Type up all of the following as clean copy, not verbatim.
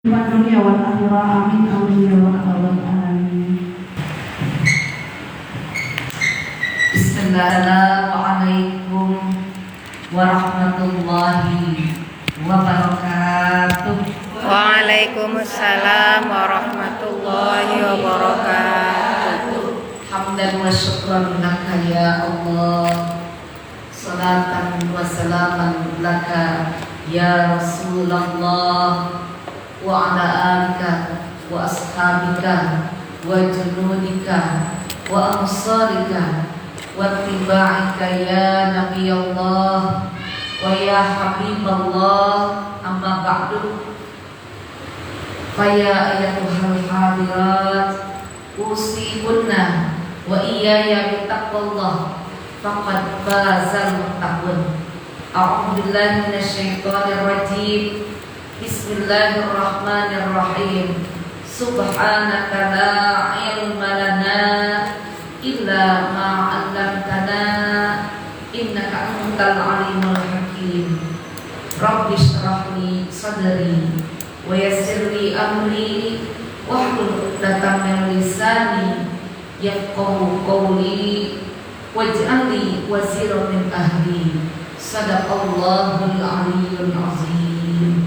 dunia wal akhirah, amin amin ya rabbal alamin. Assalamualaikum warahmatullahi wabarakatuh. Waalaikumsalam warahmatullahi wabarakatuh. Hamdan wa syukran laka ya Allah, salatan wa salaman laka ya Rasulullah, wa ala alika wa ashabika wa junudika wa ansarika wa tiba'ika ya Nabi Allah wa ya Habiballah. Amma ba'du, faya ayatuhal hadirat, usikunna wa iyaya bitaqwallah faqad fazal muttaqun. A'udzu billahi minasyaitonir rajim. Bismillahirrahmanirrahim. Subhanaka la ilma lana illa ma 'allamtana innaka antal alimul hakim. Rabbi shrah li sadri wa yassir li amri wahlul 'uqdatam min lisani yafqahu qawli waj'al li waziran min ahli. Shadaqallahul aliyyul azim.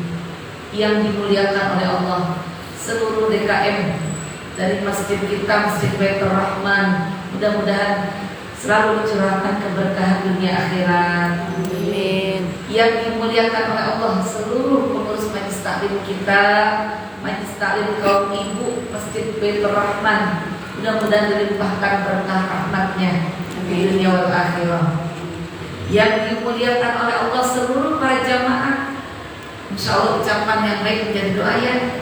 Yang dimuliakan oleh Allah, seluruh DKM dari masjid kita, Masjid Baitur Rahman, mudah-mudahan selalu dicurahkan keberkahan dunia akhirat. Amin. Yang dimuliakan oleh Allah, seluruh pengurus Majelis Taklim kita, Majelis Taklim kaum ibu Masjid Baitur Rahman, mudah-mudahan dilimpahkan berkah rahmatnya di dunia wal akhirah. Yang dimuliakan oleh Allah, seluruh para jamaah, insya Allah ucapan yang baik menjadi doa ya.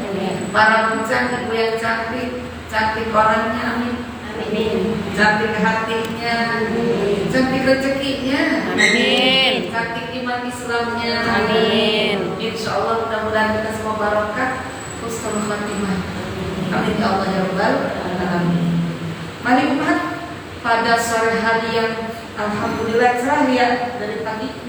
Para bujang, ibu yang cantik, cantik orangnya, amin. Amin. Cantik hatinya, cantik rezekinya, Amin. cantik iman Islamnya, Amin. Insya Allah mudah-mudahan kita semua barokah, husnul khatimah. Amin ya Allah ya rabbal alamin. Mari umat, pada sore hari yang alhamdulillah cerah ya, dari pagi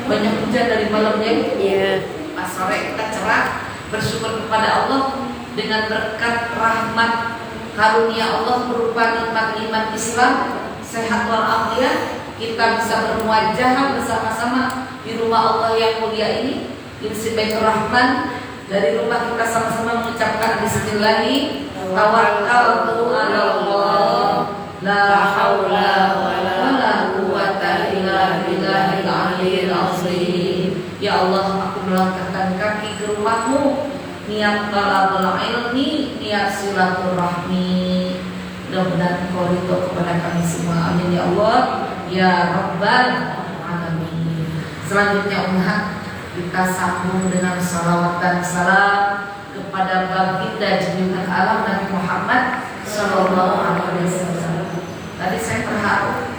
banyak hujan dari malamnya. Iya. Pas sore kita cerah, bersyukur kepada Allah dengan berkat rahmat karunia Allah berupa nikmat iman Islam, sehat walafiat, kita bisa bermuajahah bersama-sama di rumah Allah yang mulia ini, di Masjid Baitur Rahman. Dari rumah kita sama-sama mengucapkan bismillahi tawakkaltu 'ala Allah, la haula wala quwwata illa billahil aliyyil azim. Ya Allah, aku melangkahkan kaki ke rumah-Mu, niat talabul ilmi, niat silaturahmi. Mudah-mudahan Engkau ridho kepada kami semua. Amin ya Allah ya rabbal alamin. Selanjutnya umat, kita sambung dengan salawat dan salam kepada baginda junjungan alam Nabi Muhammad sallallahu alaihi wasallam. Tadi saya terharu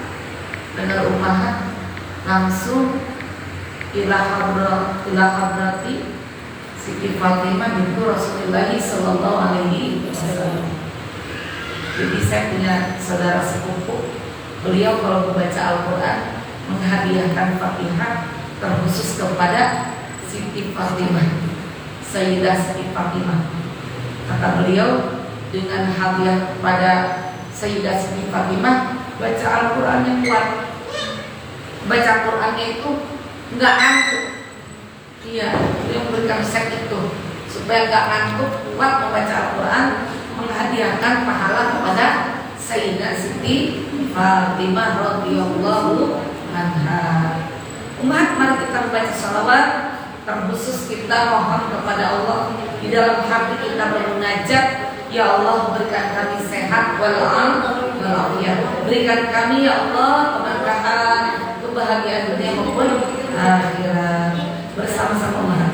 dengar umat langsung ila hadrati Siti Fatimah bintu Rasulullah sallallahu alaihi wasallam. Jadi saya punya saudara sepupu, beliau kalau membaca Al-Quran menghadiahkan Fatihah terkhusus kepada Siti Fatimah, Sayyidah Siti Fatimah. Kata beliau, dengan hadiah kepada Sayyidah Siti Fatimah, baca Al-Quran yang kuat. Baca Qurannya itu enggak ngantuk. Iya, beliau memberikan resep itu supaya enggak ngantuk, kuat membaca Al-Quran, menghadiahkan pahala kepada Sayyidah Siti Fatimah radhiyallahu anha. Umat, mari kita membaca salawat, terkhusus kita mohon kepada Allah, di dalam hati kita bermunajat, ya Allah berikan kami sehat walafiat, berikan kami ya Allah keberkahan, kebahagiaan dunia maupun akhirat. Bersama-sama umat,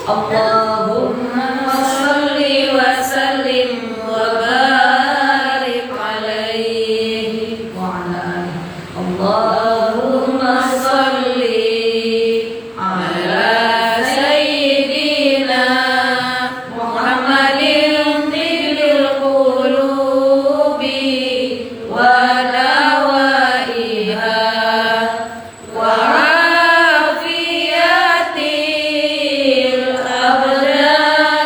Allahumma sholli wa sallim wa barik alaihi wa ala alihi. Allahumma sholli ala sayyidina Muhammadin tibil qulubi wa dawaiha wa afiyatil abdan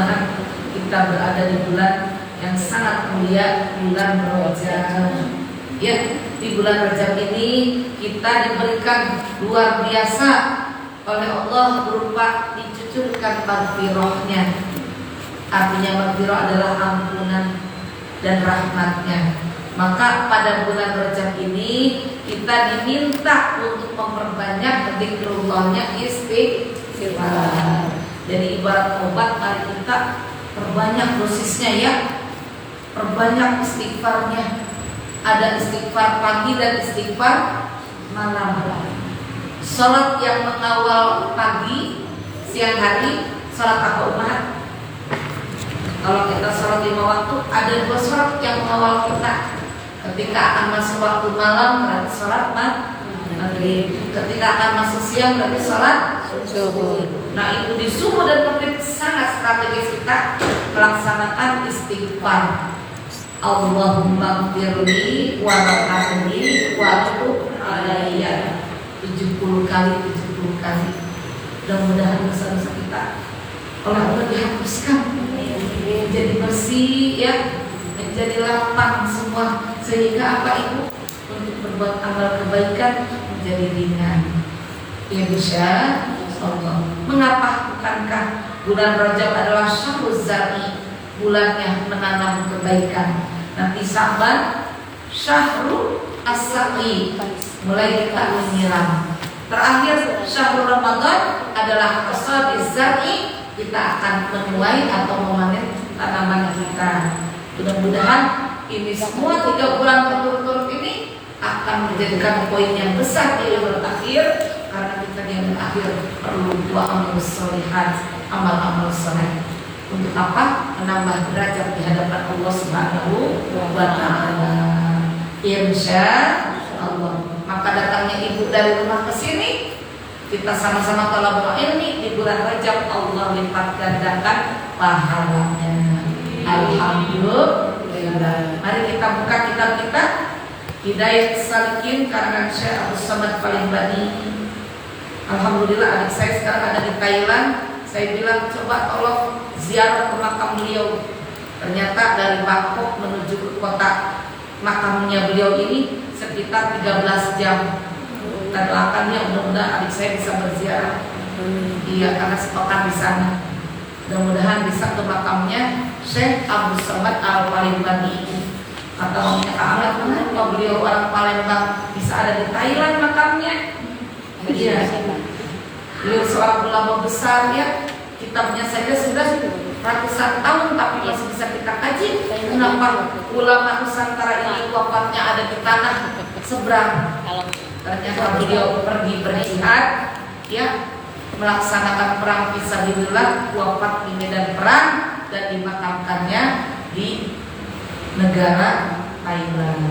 mudah-mudahan kita berada di bulan yang sangat mulia, bulan Rajab. Ya, di bulan Rajab ini kita diberikan luar biasa oleh Allah berupa dicucurkan maghfirahnya. Artinya maghfirah adalah ampunan dan rahmatnya. Maka pada bulan Rajab ini kita diminta untuk memperbanyak dzikrullahnya, istighfar. Jadi ibarat obat, mari kita perbanyak dosisnya ya, perbanyak istighfarnya. Ada istighfar pagi dan istighfar malam. Salat yang mengawal pagi, siang hari, salat apa umat? Kalau kita salat 5 waktu, ada 2 salat yang mengawal kita. Ketika akan masuk waktu malam berarti salat maghrib. Ketika akan masuk siang berarti salat Subuh. Nah, itu di subuh dan maghrib sangat strategis kita melaksanakan istighfar. Allahumma gfirli warhamni watub alayya 70 kali. Mudah-mudahan dosa-dosa kita oleh Allah dihapuskan, menjadi bersih ya, menjadi lapang semua, sehingga apa itu untuk berbuat amal kebaikan menjadi ringan. Insya Allah. Mengapa bukankah bulan Rajab adalah syahruz zari, bulan yang menanam kebaikan? Nanti Sa'ban syahrul as-saqi, mulai kita menyiram. Terakhir syahrul Ramadan adalah hasaduz zari, kita akan menuai atau memanen tanaman kita. Mudah-mudahan ini semua 3 bulan berturut-turut ini akan menjadikan poin yang besar di yaumul akhir. Karena kita di yaumul akhir perlu dua amal sholihat, amal-amal soleh. Untuk apa? Menambah derajat di hadapan Allah Subhanahu wa Ta'ala. Insya Allah. Maka datangnya ibu dari rumah ke sini, kita sama-sama talabul ilmi di bulan Rajab, Allah lipat gandakan pahalanya. Alhamdulillah. Mari kita buka kitab kita, Hidayah Salikin karangan Syekh Abdus Samad Palimbani. Alhamdulillah, adik saya sekarang ada di Thailand. Saya bilang coba tolong ziarah ke makam beliau. Ternyata dari Bangkok menuju ke kota makamnya beliau ini sekitar 13 jam. Kita doakan ya, mudah-mudahan adik saya bisa berziarah. Iya, karena sepekan di sana. Mudah-mudahan bisa ke makamnya Syekh Abdus Samad Al-Palimbani. Kata omnya Kak Ahmad, kenapa beliau orang Palembang bisa ada di Thailand makamnya? Iya, beliau seorang ulama besar ya. Kitabnya saja sudah ratusan tahun tapi masih bisa kita kaji. Kenapa ulama Nusantara ini wafatnya ada di tanah seberang? Ternyata beliau pergi berjihad ya, melaksanakan perang fisabilillah, wafat di medan perang dan dimakamkannya di negara Thailand.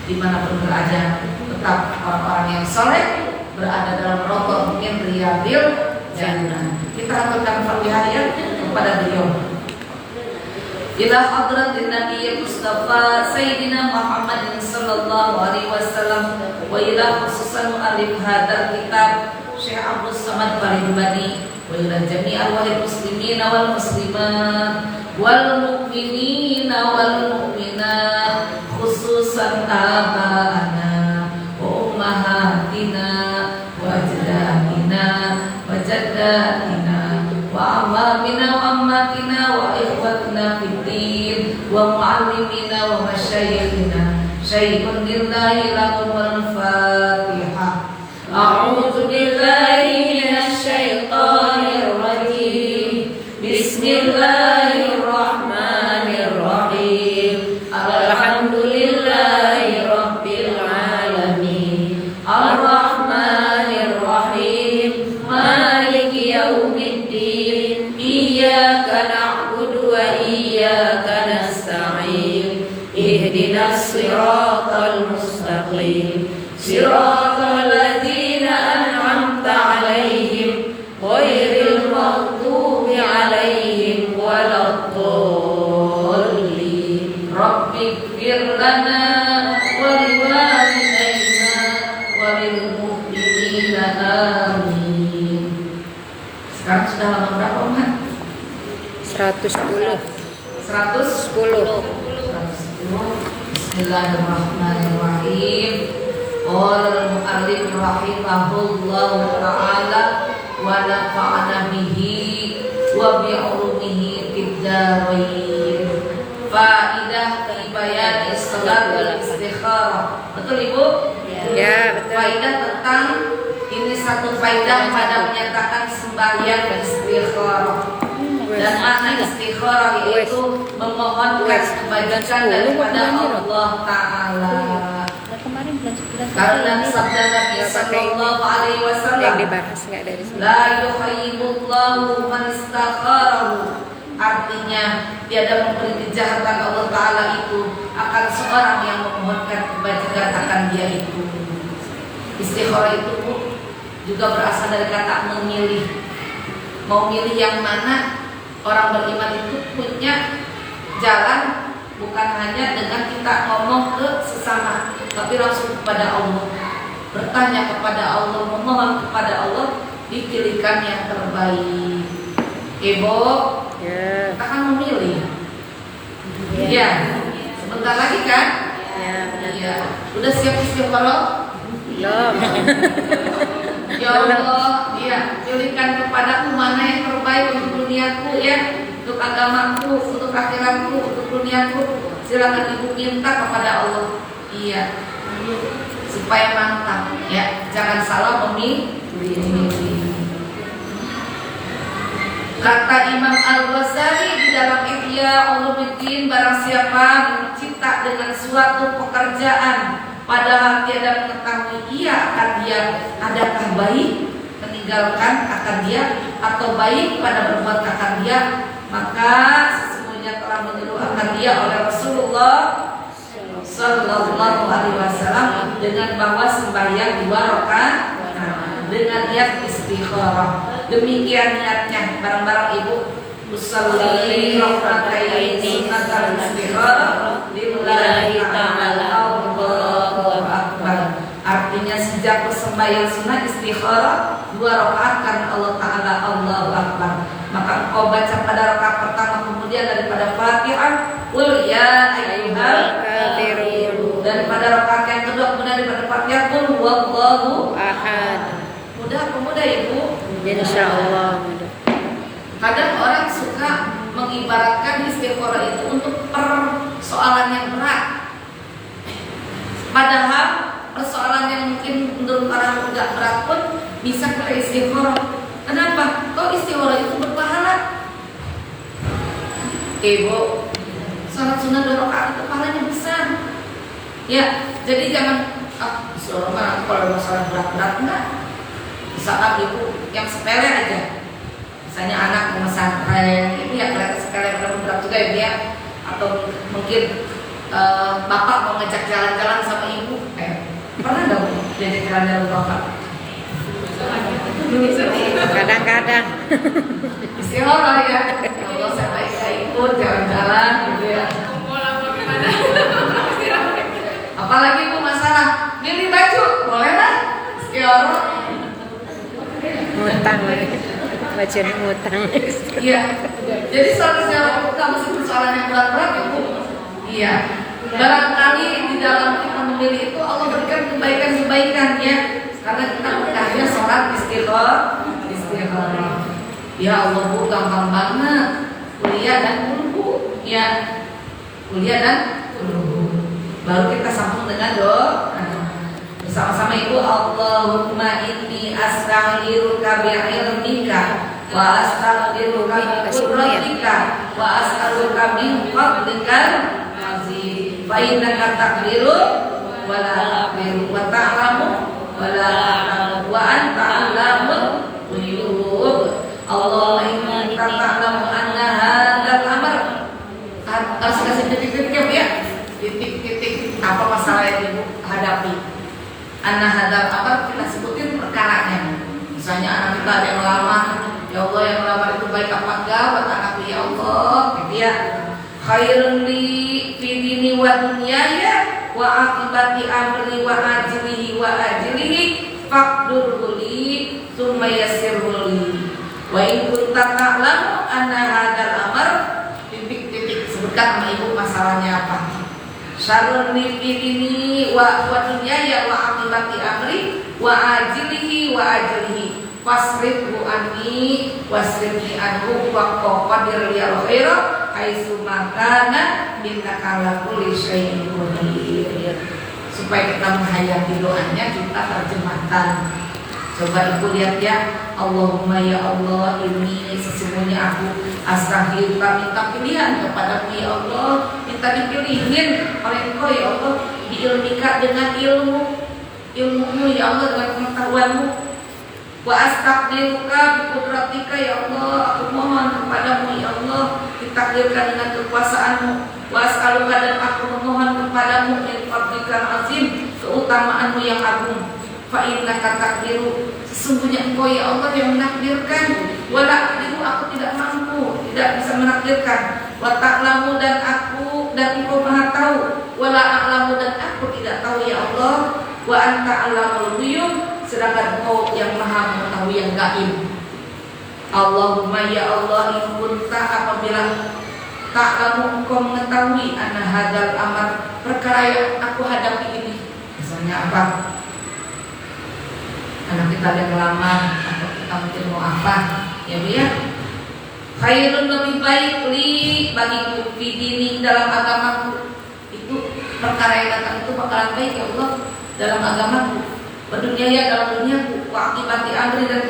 Dimanapun berada, tetap orang-orang yang soleh berada dalam roto min riyadil jannah. Kita aturkan fatihah kepada beliau. Ila hadratin Nabi Mustafa Sayyidina Muhammad sallallahu alaihi wasallam wa ila khususan mu'allif hadzal kitab Syekh Abdus Samad Palimbani wa ila jami'al wal muslimina wal muslimat wal mu'minina wal mu'minat khususan abana wa ummahatina wa ajdadina wa jaddatina wa amamina wa ammatina wa ikhwatina fiddin wa muallimina wa masyayikhina syaikhun lillahi lahumul fatihah. A'udzu billahi minasy syaithanir rajim. Bismillahirrahmanirrahim. Alhamdulillahi rabbil alamin. Ar-Rahmanir Rahim. Maliki yaumiddin. Iyyaka na'budu wa iyyaka nasta'in. Ihdinas siratal mustaqim. Siratal ladzina an'amta 'alaihim ghairil maghdubi 'alaihim waladdallin. Rabbighfir lana wa liwalidayna wa lil mu'minina amin. Sekarang sudah lama berapa, Mat? 100 110. 110. Bismillahirrahmanirrahim. Qala al-mu'allif rahimahullahu ta'ala wa nafa'ana bihi wa bi'ulumihi fid dharain. Faidah bayan salat wal istikharah. Betul Ibu? Ya, betul. Faidah tentang ini satu faidah pada menyatakan sembahyang istikharah. Dan makna istikharah yaitu memohonkan kebaikan daripada Allah Ta'ala. Karena sabda Nabi Sallallahu Alaihi Wasallam, yang dibahas nggak dari sini. La yuhayyibullahu man istakharahu. Artinya tiada memberi kejahatan Allah Ta'ala itu akan seorang yang memohonkan kebaikan akan dia itu. Istikharah itu juga berasal dari kata memilih. Mau milih yang mana? Orang beriman itu punya jalan bukan hanya dengan kita ngomong ke sesama, tapi langsung kepada Allah, bertanya kepada Allah, memohon kepada Allah, dipilihkan yang terbaik. Ibu, Ya. kita kan memilih. Ya, sebentar lagi kan? Ya, benar. Iya. Udah siap istiqoroh? Belum. Ya Allah, ya, pilihkan kepadaku mana yang terbaik untuk duniaku ya, untuk agamaku, untuk akhiratku, untuk duniaku. Silakan Ibu minta kepada Allah. Iya. Supaya mantap ya, jangan salah memilih. Kata Imam Al-Ghazali di dalam Ihya Ulumuddin, barang siapa mencipta dengan suatu pekerjaan padahal tiada mengetahui ia akan dia adakah baik, meninggalkan akan dia, atau baik pada berbuat akan dia, maka sesungguhnya telah menyeru akan dia oleh Rasulullah Sallallahu Alaihi Wasallam dengan bahwa sembahyang 2 rakaat dengan niat istikharah. Demikian niatnya barang-barang Ibu. Usolli raka'ataini sunnatan istikharah lillahi ta'ala. Allahu akbar. Artinya sejak sembahyang sunnah istikharah 2 rakaat karena Allah Ta'ala. Allahu akbar. Maka engkau baca pada rakaat pertama, kemudian daripada Fatihah qul ya ayyuhal kafirun, dan pada rakaat yang kedua kemudian daripada Fatihah qul huwallahu Ahad. Mudah apa mudah Ibu? Insyaallah mudah. Kadang orang suka mengibaratkan istikharah itu untuk persoalan yang berat. Padahal persoalan yang mungkin menurut orang tidak berat pun bisa kita istikharah. Kenapa? Kok istikharah itu berpahala? Ibu, salat sunnah 2 rakaat itu pahalanya besar. Ya, jadi jangan istikharah kalau masalah berat-berat enggak. Misalkan Ibu yang sepele aja, misalnya anak mau pesantren, itu ya kelihatan sepele, berat juga Ibu ya. Atau mungkin bapak mau ngajak jalan-jalan sama Ibu, pernah nggak Bu diajak jalan-jalan bapak? Kadang-kadang. Istikharah ya, kalau saya baik ikut jalan-jalan gitu ya. Apalagi Bu masalah milih baju, boleh lah istikharah. Ngutang lagi. Bacanya ngutang. Iya. Jadi seharusnya bukan mesti persoalan yang berat-berat ya Bu. Iya. Barangkali di dalam kita memilih itu Allah berikan kebaikan-kebaikan ya. Karena kita berkahnya sholat istikharah. Ya Allah Bu, gampang banget. Kuliah dan kulhu. Ya. Kuliah dan kulhu. Baru kita sambung dengan doa. Bersama-sama Ibu. Allahumma inni astaghfiruka bi'ilmika wa astaghfiruka biqudratika wa as'aluka min fadlikal azim. Fa innaka taqdiru wa la aqdiru wa ta'lamu wa la a'lamu wa anta 'allamul ghuyub. Allahumma innaka ta'lamu anna hadzal amr. Harus kasih titik-titik ya. Titik-titik apa masalah yang Ibu hadapi. Anna hadzal amr kita sebutin perkaranya. Misalnya anak kita ada yang melamar, ya Allah yang melamar itu baik apa enggak buat anakku ya Allah, gitu ya. Khairun li fi dini wa dunyaya wa aqibati amri wa ajlihi wa ajlihi faqdur li tsumma yassir li. Wa in kunta ta'lamu anna hadzal amr amr titik-titik, sebutkan sama ibu masalahnya apa. Syarrul ini wa dunya ya wa akibati amri wa ajilihi wa ajilihi fasrifhu anni wasrifni anhu wa qadir liyal khaira haitsu makana innaka ala kulli syai'in qadir. Supaya kita menghayati doanya, kita terjemahkan. Coba ibu lihat ya. Allahumma ya Allah, ini sesungguhnya aku astaghfirullah, minta pilihan kepadamu ya Allah, minta dipilihin oleh Engkau ya Allah, diilmika dengan ilmumu ya Allah, dengan pengetahuanmu. Wa astaqdiruka bi qudratika ya Allah, aku mohon kepadamu ya Allah, ditakdirkan dengan kekuasaanmu. Wa as'aluka, dan aku memohon kepadamu min fadlikal azim, keutamaanmu yang agung. Fa innaka taqdiru, sesungguhnya Engkau ya Allah yang menakdirkan. Wala aqdiru, aku tidak mampu, tidak bisa menakdirkan. Wa ta'lamu, dan Engkau Maha tahu. Wala a'lamu, dan aku tidak tahu ya Allah. Wa anta 'allamul ghuyub, sedangkan Engkau yang Maha mengetahui yang gaib. Allahumma ya Allah, in kunta, apabila ta'lamu Engkau mengetahui anna hadzal amr, perkara yang aku hadapi ini. Misalnya apa? Anak kita yang lama, atau kita mungkin mau apa, ya Bu ya. Khairun, lebih baik bagiku fidini, dalam agamaku. Itu perkara yang datang itu bakalan baik ya Allah dalam agamaku. Dunia ya dalam duniaku. Wa akibati amri, dan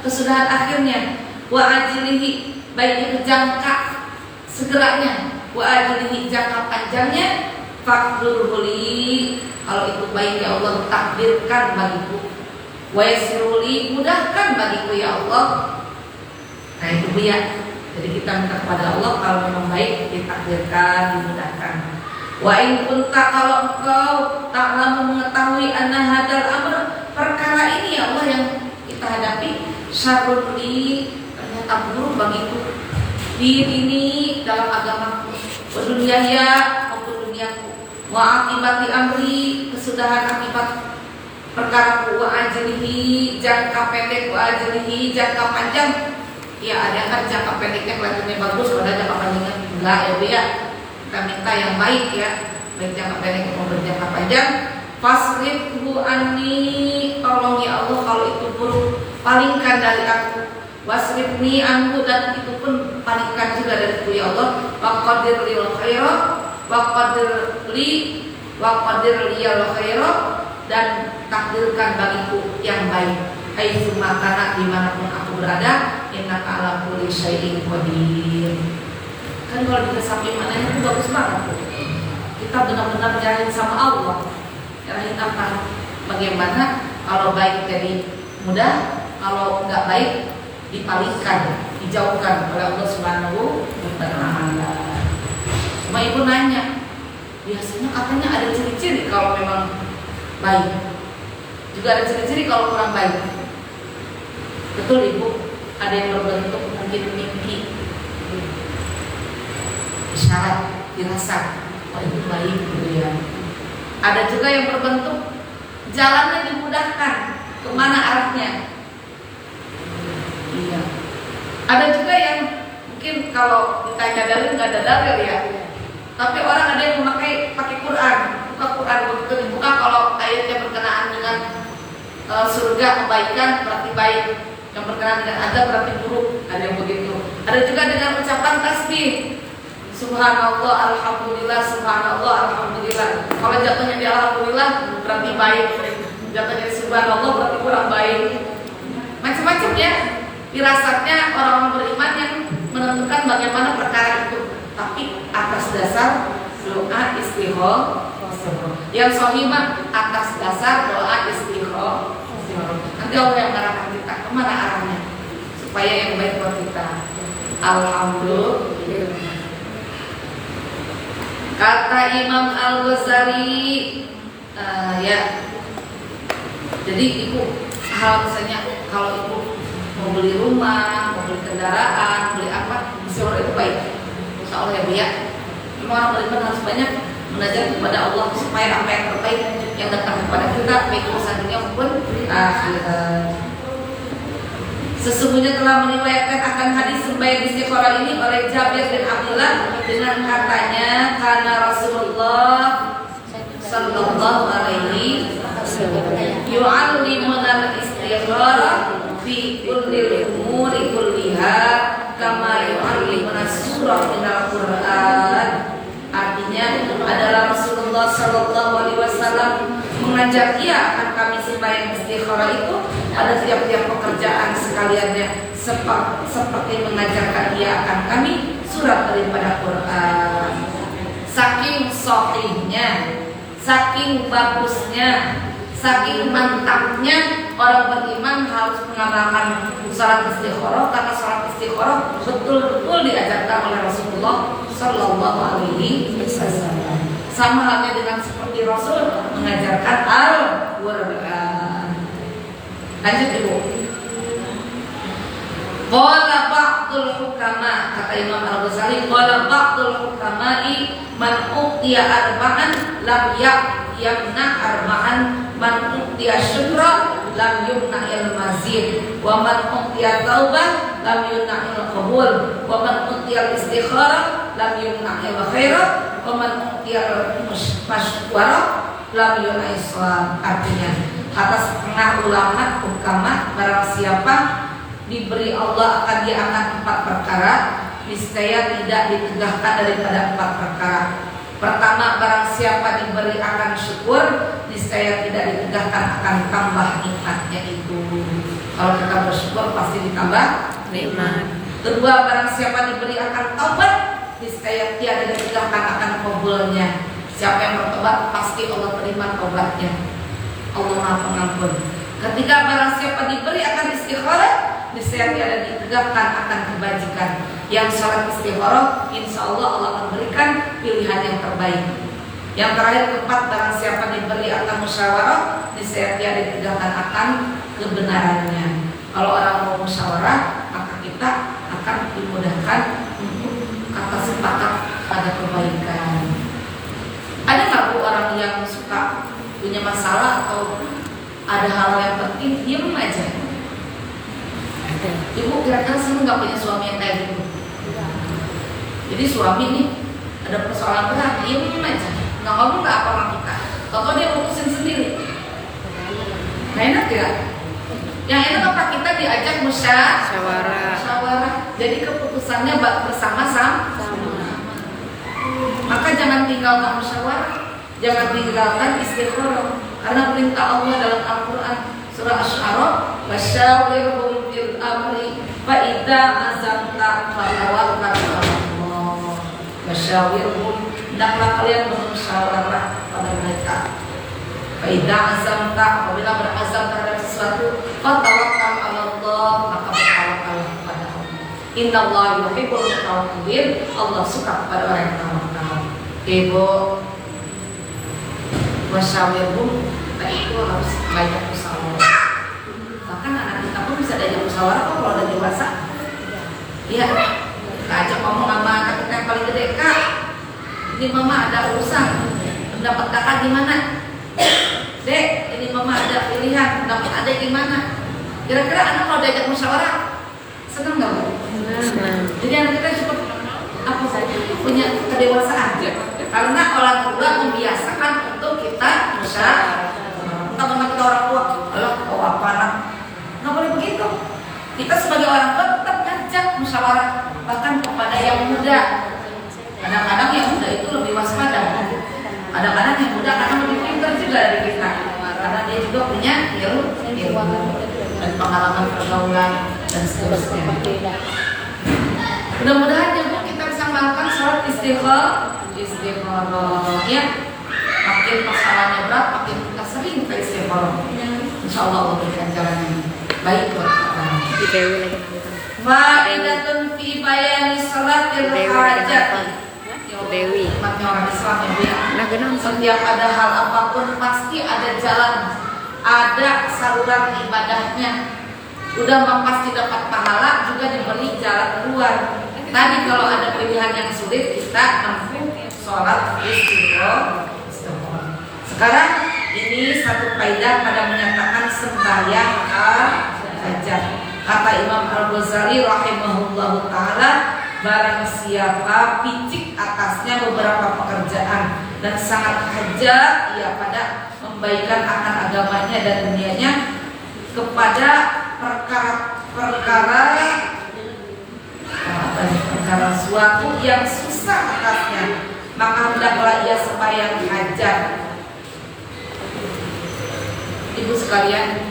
kesudahan akhirnya. Wa ajilihi, baik itu jangka segeranya. Wa ajilihi, jangka panjangnya. Fakdur huli, kalau itu baik ya Allah, takdirkan bagiku. Wa yassiruli, mudahkan bagiku ya Allah. Nah itu Bu ya. Jadi kita minta kepada Allah, kalau memang baik ditakdirkan, dimudahkan. Wa in kunta, kalau Engkau ta'lamu, mengetahui anna hadzal amr, perkara ini ya Allah yang kita hadapi, syarrun li, ternyata buruk bagiku. Ini dalam agamaku, wa dunyaya, maupun duniaku. Wa akibati amri, kesudahan akibat perkaraku. Wa ajlihi, jangka pendek. Wa ajlihi, jangka panjang. Ya ada kan jangka pendeknya kelihatannya bagus, padahal jangka panjangnya enggak ya Bu ya. Kita minta yang baik ya, baik jangka pendek maupun jangka panjang. Fasrifhu anni, tolong ya Allah kalau itu buruk, palingkan dari aku. Wasrifni anhu, dan itu pun palingkan juga dariku ya Allah. Wa qadir lil khaira, wa qadir liyal khaira, dan takdirkan bagiku yang baik. Haitsu makana, dimanapun aku berada, innaka ala kulli syai'in qadir. Kan kalau kita sampai mana itu bagus banget tuh. Kita benar-benar nyerahin sama Allah. Nyerahin apa? Bagaimana kalau baik jadi mudah, kalau enggak baik dipalingkan, dijauhkan oleh Allah Subhanahu wa taala. Cuma ibu nanya, biasanya katanya ada ciri-ciri kalau memang baik, juga ada ciri-ciri kalau kurang baik. Betul ibu, ada yang berbentuk mungkin mimpi, isyarat, dirasa, oh itu baik gitu ya. Ada juga yang berbentuk jalannya dimudahkan, kemana arahnya. Iya. Ada juga yang mungkin kalau ditanya dalil nggak ada dalil ya. Tapi orang ada yang pakai Quran, buka Quran begitu dibuka, kalau ayatnya berkenaan dengan surga kebaikan berarti baik, yang berkenaan dengan azab berarti buruk, ada yang begitu. Ada juga dengan ucapan tasbih, subhanallah, alhamdulillah, subhanallah, alhamdulillah. Kalau jatuhnya di alhamdulillah berarti baik, jatuhnya di subhanallah berarti kurang baik. Macam-macam ya. Firasatnya orang-orang beriman yang menentukan bagaimana perkara itu. Tapi atas dasar doa istighosa. Yang sahihah atas dasar doa istighosa. Nanti Allah yang mengarahkan kita kemana arahnya supaya yang baik buat kita. Alhamdulillah. Kata Imam Al-Ghazali, ya. Jadi ibu, hal misalnya kalau ibu mau beli rumah, mau beli kendaraan, beli apa, insya itu baik. Insya Allah ya Bu ya. Cuma orang beriman harus banyak menajat kepada Allah supaya apa yang terbaik yang datang kepada kita baik urusan dunia maupun akhirat. Sesungguhnya telah meriwayatkan akan hadis sembahyang istikharah ini oleh Jabir bin Abdullah dengan katanya karena Rasulullah sallallahu alaihi yu'allimuna al-istikharah fi kulli umuri kulliha kama yu'allimuna surah minal Qur'an. Artinya adalah Rasulullah sallallahu alaihi wasallam mengajak ia akan kami sembahyang istikharah itu pada tiap-tiap pekerjaan sekaliannya seperti mengajarkan ia akan kami surat daripada Quran. Saking sahihnya, saking bagusnya, saking mantapnya orang beriman harus mengamalkan salat istikharah, karena salat istikharah betul-betul diajarkan oleh Rasulullah sallallahu alaihi wasallam. Sama halnya dengan seperti Rasul mengajarkan Al-Qur'an. Lanjut Ibu. Qala ba'dul hukama, kata Imam Al-Ghazali, qala ba'dul hukama'i man uqtiya arba'an lam yamna arba'an, man uqtiya syukra lam yumna al-mazid, wa man uqtiya taubah lam yumna al-qabul, wa man uqtiya al-istikharah lam yumna al-khairah, wa man uqtiya al-mashwarah lam yumna al-islam. Artinya kata setengah ulama hukama, barang siapa diberi Allah akan dia akan 4 perkara, niscaya tidak ditegahkan daripada 4 perkara. Pertama, barang siapa diberi akan syukur, niscaya tidak ditegahkan akan tambah nikmatnya itu. Kalau kita bersyukur pasti ditambah nikmat. Kedua, barang siapa diberi akan taubat, niscaya tiada ditegahkan akan kabulnya. Siapa yang bertobat pasti Allah terima taubatnya. Allah Maha Pengampun. Ketika barang siapa diberi akan istikharah, niscaya tiada ditegakkan akan kebajikan. Yang salat istikharah, insya Allah Allah akan berikan pilihan yang terbaik. Yang terakhir, keempat, barang siapa diberi akan musyawarah, niscaya tiada ditegakkan akan kebenarannya. Kalau orang mau musyawarah, maka kita akan dimudahkan untuk kata sepakat pada kebaikan. Ada nggak Bu orang yang suka punya masalah atau ada hal yang penting diem aja? Ibu kira-kira sih nggak punya suami yang kayak gitu? Jadi suami nih ada persoalan berat, diem aja, nggak ngomong nggak apa sama kita, atau dia putusin sendiri. Nah, enak ya? Yang enak apa kita diajak musyawarah. Jadi keputusannya bersama-sama. Maka jangan tinggalkan musyawarah, jangan tinggalkan istikharah, karena perintah Allah dalam Al-Quran surah Asy-Syu'ara, wasyawirhum fil amri fa idza azamta fatawakkal 'alallah. Wasyawirhum, hendaklah kalian bermusyawarah pada mereka. Fa idza azamta, apabila berazam terhadap sesuatu, fatawakkal 'alallah, maka bertawakallah kepada Allah. Innallaha yuhibbul mutawakkilin, Allah suka kepada orang yang tawakal. Ibu, wasyawirhum, kita itu harus banyak musyawarah. Bahkan anak kita pun bisa diajak musyawarah kok kalau udah dewasa. Iya, kita ajak ngomong sama anak kita yang paling gede, Kak, ini mama ada urusan, pendapat kakak gimana? Dek, ini mama ada pilihan, pendapat adek gimana? Kira-kira anak kalau diajak musyawarah senang nggak Bu? Senang. Jadi anak kita cukup apa saja punya kedewasaan, karena orang tua membiasakan untuk kita musyawarah. Teman-teman kita orang tua, kalau apa anak nggak boleh begitu. Kita sebagai orang tua tetap ngajak musyawarah, bahkan kepada yang muda. Kadang-kadang yang muda itu lebih waspada. Kadang-kadang yang muda karena lebih pintar juga dari kita, karena dia juga punya ilmu dan pengalaman pergaulan dan seterusnya. Mudah-mudahan juga kita bisa melakukan sholat istikharah ya. Makin masalahnya berat, makin kita sering ke istikharah. Insya Allah Allah berikan jalan yang baik buat kita. Fa'idatun fi bayani salatil hajat. Dewi. Umatnya orang Islam ya. Setiap ada hal apapun pasti ada jalan, ada saluran ibadahnya. Udah pasti dapat pahala, juga diberi jalan keluar. Tadi kalau ada pilihan yang sulit, kita menempuh sholat istikharah. Sekarang ini satu kaidah pada menyatakan sembahyang hajat. Kata Imam Al-Ghazali rahimahullahu ta'ala, barang siapa picik atasnya beberapa pekerjaan dan sangat hajat ia pada membaikan akan agamanya dan dunianya kepada perkara suatu yang susah atasnya, maka hendaklah ia sembahyang hajat. Ibu sekalian,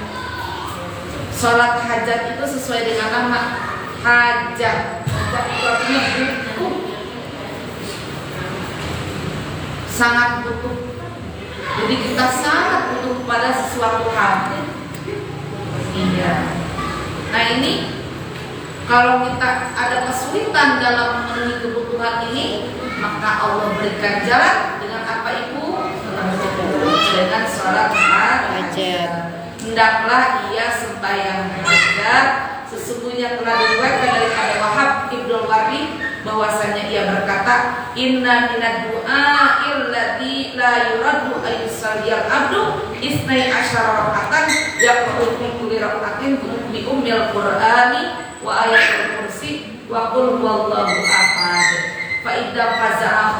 sholat hajat itu sesuai dengan nama hajat. Hajat itu artinya butuh, sangat butuh. Jadi kita sangat butuh pada sesuatu hal. Iya. Nah ini kalau kita ada kesulitan dalam memenuhi kebutuhan ini, maka Allah berikan jalan dengan apa ibu? Dengan sholat hajat. Hendaklah ia sembahyang hajat. Sesungguhnya telah diriwayatkan dari Wahab Ibnu Wardi bahwasanya ia berkata, inna minad du'a illadzi la yuraddu ayyusalliyal abdu isnai asyara raka'atan yaqra'u fi kulli raka'atin bi ummil qur'ani wa ayatul kursi wa qul huwallahu ahad fa idza faza'a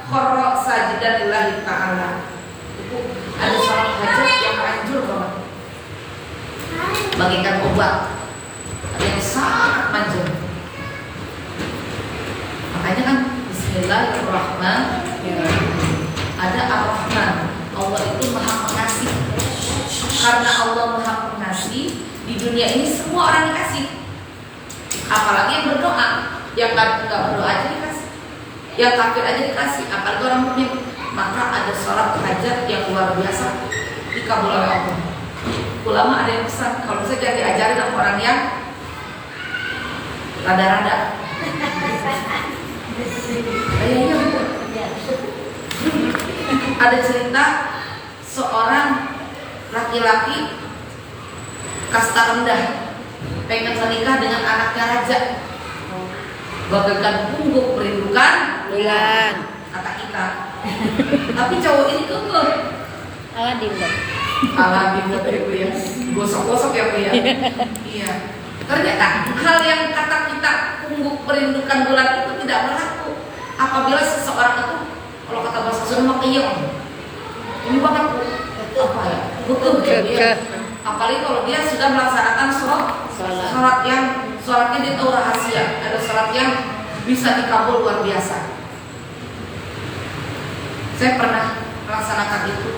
kharra sajidan lillahi ta'ala. Itu ada sholat hajat yang manjur banget, bagikan obat yang sangat manjur. Makanya kan Bismillahirrahmanirrahim. Ada Ar-Rahman, Allah itu maha pengasih. Karena Allah maha pengasih, di dunia ini semua orang dikasih. Apalagi yang berdoa, yang nggak berdoa aja dikasih, yang kafir aja dikasih, apalagi orang mukmin. Maka ada sholat hajat yang luar biasa dikabul oleh Allah. Ulama ada yang pesan, kalau bisa jangan diajarin sama orang yang rada-rada. Ada cerita seorang laki-laki kasta rendah pengen menikah dengan anaknya raja, bagaikan pungguk merindukan bulan, kata kita. Tapi cowok ini kekeh. Aladin dong. Aladin ibu ya, gosok-gosok ya bu ya. Iya. Ternyata hal yang kata kita pungguk merindukan bulan itu tidak berlaku apabila seseorang itu, kalau kata bahasa Sunda makiyong, ini banget apa ya, betul ya. Apalagi kalau dia sudah melaksanakan sholat yang sholatnya dia tahu rahasia, ada sholat yang bisa dikabul luar biasa. Saya pernah melaksanakan itu,